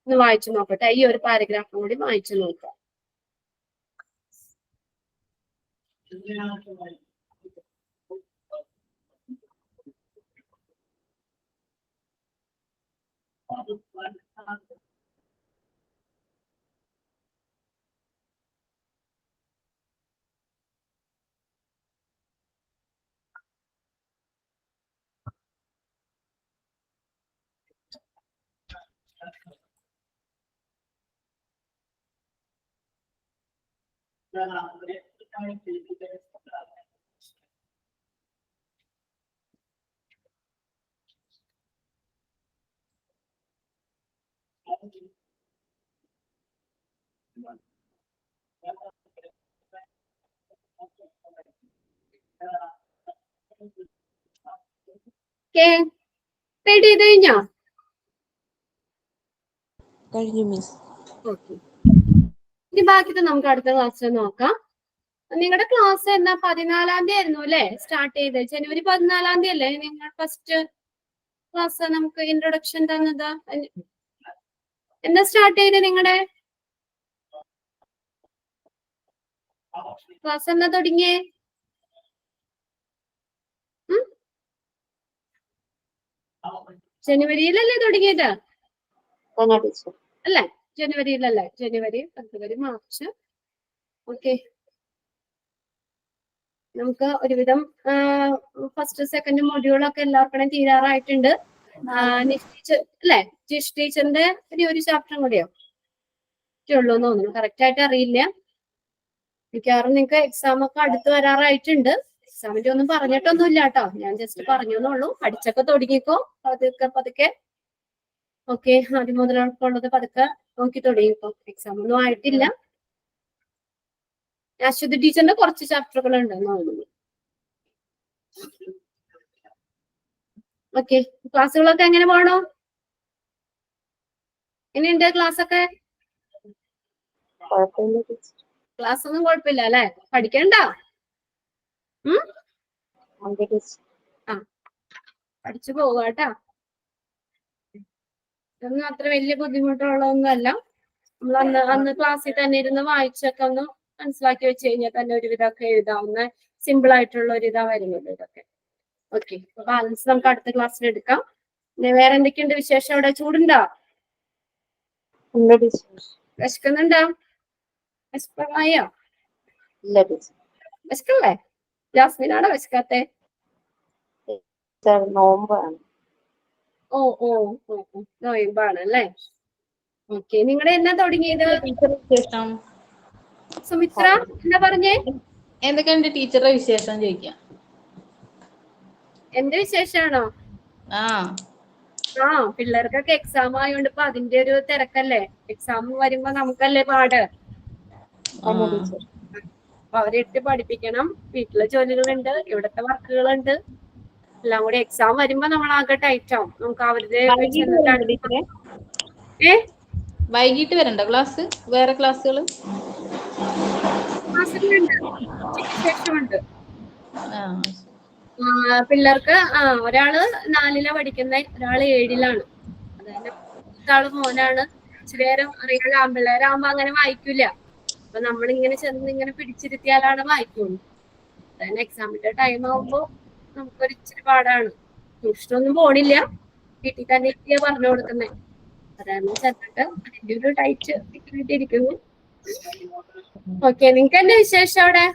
ഒന്ന് വായിച്ചു നോക്കട്ടെ. ഈ ഒരു പാരഗ്രാഫും കൂടി വായിച്ചു നോക്കാം. റെഡി ചെയ്ത് കഴിഞ്ഞോ? കഴിഞ്ഞു മിസ്. ഓക്കെ, ഇനി ബാക്കിയത് നമുക്ക് അടുത്ത ക്ലാസ്സിൽ നോക്കാം. നിങ്ങളുടെ ക്ലാസ് എന്നാ 14-ാം തീയതി ആയിരുന്നു അല്ലെ സ്റ്റാർട്ട് ചെയ്ത്? ജനുവരി 14-ാം തീയതി അല്ലേ നിങ്ങൾ ഫസ്റ്റ് ക്ലാസ് നമുക്ക് ഇൻട്രൊഡക്ഷൻ തന്നത്? എന്താ സ്റ്റാർട്ട് ചെയ്ത് നിങ്ങളുടെ ക്ലാസ്? എന്നാ തുടങ്ങിയേ? ജനുവരിയിലല്ലേ തുടങ്ങിയത് അല്ലേ? ജനുവരിയിലല്ലേ? ജനുവരി, ഫെബ്രുവരി, മാർച്ച്. ഓക്കെ, നമുക്ക് ഒരുവിധം ഫസ്റ്റ് സെക്കൻഡ് മൊഡ്യൂളൊക്കെ എല്ലാവർക്കും തീരാറായിട്ടുണ്ട്. അല്ലേ? ജിഷ് ടീച്ചറിന്റെ ഒരു ചാപ്റ്ററും കൂടിയോ ഉള്ളൂ എന്ന് തോന്നുന്നു. കറക്റ്റ് ആയിട്ട് അറിയില്ല. മിക്കവാറും നിങ്ങൾക്ക് എക്സാം ഒക്കെ അടുത്ത് വരാറായിട്ടുണ്ട്. എക്സാമിന്റെ ഒന്നും പറഞ്ഞിട്ടൊന്നും ഇല്ല കേട്ടോ, ഞാൻ ജസ്റ്റ് പറഞ്ഞു എന്നുള്ളൂ. പഠിച്ചൊക്കെ തുടങ്ങിക്കോ പതുക്കെ പതുക്കെ. ഓക്കെ, ആദ്യം മുതലുള്ളത് പതുക്കെ നോക്കി തുടങ്ങിക്കോ. എക്സാം ഒന്നും ആയിട്ടില്ല. അശ്വതി ടീച്ചറിന്റെ കുറച്ച് ചാപ്റ്ററുകൾ ഉണ്ടെന്ന് തോന്നുന്നു. ഓക്കെ, ക്ലാസ്സുകളൊക്കെ എങ്ങനെ പോകണോ? ഇനിയുണ്ട് ക്ലാസ് ഒക്കെ? കുഴപ്പമില്ല ടീച്ചർ. ക്ലാസ് ഒന്നും കുഴപ്പമില്ല അല്ലെ? പഠിക്കണ്ട? അതെ ടീച്ചർ. ആ, പഠിച്ചു പോവാട്ടാ. ഇതൊന്നും അത്ര വലിയ ബുദ്ധിമുട്ടുള്ളതൊന്നുമല്ല. നമ്മൾ അന്ന് ക്ലാസ്സിൽ തന്നെ ഇരുന്ന് വായിച്ചൊക്കെ ഒന്ന് മനസ്സിലാക്കി വെച്ച് കഴിഞ്ഞാൽ തന്നെ ഒരുവിധമൊക്കെ എഴുതാവുന്ന സിമ്പിൾ ആയിട്ടുള്ള ഒരു ഇതാ വരുന്നത് ഇതൊക്കെ. ഓക്കെ, ബാലൻസ് നമുക്ക് അടുത്ത ക്ലാസ്സിൽ എടുക്കാം. പിന്നെ വേറെ എന്തൊക്കെയുണ്ട് വിശേഷം? അവിടെ ചൂടുണ്ടോ? ഇല്ല ടീച്ചർ. വിശക്കുന്നുണ്ടോ? വിശപ്പായോ? ഇല്ല ടീച്ചർ. വിശക്കല്ലേ? ജാസ്മിനാണോ വിശക്കാത്തെ? ടീച്ചർ നോമ്പാണ്. ഓ ഓ ഓ നോയമ്പാണ് അല്ലേ? ഓക്കെ, നിങ്ങളുടെ എന്നാ തുടങ്ങിയത്? ടീച്ചർ വിശേഷം സുമിത്ര എന്താ പറഞ്ഞേ? എന്തൊക്കെയുണ്ട് ടീച്ചറുടെ വിശേഷം ചോദിക്കാം. എന്റെ വിശേഷാണോ? ആ ആ, പിള്ളേർക്കൊക്കെ എക്സാം ആയതുകൊണ്ട് ഇപ്പൊ അതിന്റെ ഒരു തിരക്കല്ലേ. എക്സാം വരുമ്പോ നമുക്കല്ലേ പാട്. അതെ ടീച്ചർ. അപ്പൊ അവരെ ഇട്ട് പഠിപ്പിക്കണം. വീട്ടിലെ ജോലികളുണ്ട്, ഇവിടത്തെ വർക്കുകളുണ്ട്. എല്ലാം കൂടി എക്സാം വരുമ്പോ നമ്മൾ ആകെ ടൈറ്റ് ആവും. നമുക്ക് അവരുടെ വൈകിട്ട് വരണ്ട ക്ലാസ്? വേറെ ക്ലാസ്സുകൾ ക്ലാസ്സുകളുണ്ട്, ഉച്ചയ്ക്ക് ശേഷമുണ്ട്. ആ പിള്ളേർക്ക് ഒരാള് 4ലാ പഠിക്കുന്നത്, ഒരാള് 7ലാണ്. അതായത് മൂത്താള് മോനാണ്. ഇച്ചിരി നേരം അറിയാലോ, ആൺപിള്ളേരാകുമ്പോ അങ്ങനെ വായിക്കൂല. അപ്പൊ നമ്മളിങ്ങനെ ചെന്ന് ഇങ്ങനെ പിടിച്ചിരുത്തിയാലാണ് വായിക്കുള്ളൂ. അതായത് എക്സാമിന്റെ ടൈം ആവുമ്പോ നമുക്കൊരു ഇച്ചിരി പാടാണ്. ട്യൂഷനൊന്നും പോണില്ല, വീട്ടിൽ തന്നെ ഇരുത്തിയാ പറഞ്ഞു കൊടുക്കുന്നത്. അതാണ് ചെന്നിട്ട് അതിന്റെ ഒരു ടൈറ്റ് ഇരിക്കുന്നു. ഓക്കെ, നിങ്ങക്ക് എന്താ വിശേഷം അവിടെ?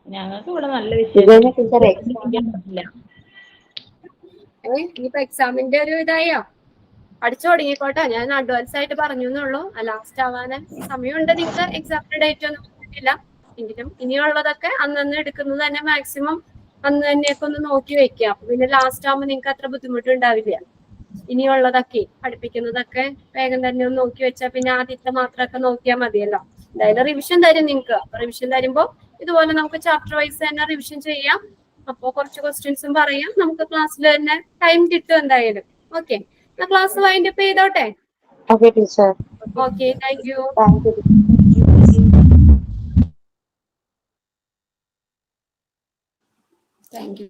ഞങ്ങൾക്ക് ഇവിടെ നല്ല വിശേഷം. ടീച്ചർ ഇനിയിപ്പോ എക്സാമിന്റെ ഒരു ഇതായോ? പഠിച്ചു തുടങ്ങിക്കോട്ടെ. ഞാൻ അഡ്വാൻസ് ആയിട്ട് പറഞ്ഞു എന്നുള്ളൂ. ലാസ്റ്റ് ആവാൻ സമയമുണ്ട്. നിങ്ങൾക്ക് എക്സാമിന്റെ ഡേറ്റ് ഒന്നും പറഞ്ഞിട്ടില്ല. എങ്കിലും ഇനിയുള്ളതൊക്കെ അന്നന്ന് എടുക്കുന്നത് തന്നെ മാക്സിമം അന്ന് തന്നെയൊക്കെ ഒന്ന് നോക്കി വെക്കുക. അപ്പൊ പിന്നെ ലാസ്റ്റ് ആവുമ്പോൾ നിങ്ങൾക്ക് അത്ര ബുദ്ധിമുട്ടുണ്ടാവില്ല. ഇനിയുള്ളതൊക്കെ പഠിപ്പിക്കുന്നതൊക്കെ വേഗം തന്നെ ഒന്ന് നോക്കി വെച്ചാൽ പിന്നെ ആദ്യത്തെ മാത്രമൊക്കെ നോക്കിയാൽ മതിയല്ലോ. എന്തായാലും റിവിഷൻ തരും നിങ്ങൾക്ക്. റിവിഷൻ തരുമ്പോൾ ഇതുപോലെ നമുക്ക് ചാപ്റ്റർ വൈസ് തന്നെ റിവിഷൻ ചെയ്യാം. അപ്പൊ കുറച്ച് ക്വസ്റ്റ്യൻസും പറയാം. നമുക്ക് ക്ലാസ്സിൽ തന്നെ ടൈം കിട്ടും എന്തായാലും. ഓക്കെ, ക്ലാസ് വൈൻഡ് അപ്പ് ചെയ്തോട്ടെ? Okay teacher. Okay, thank you. Thank you. Thank you.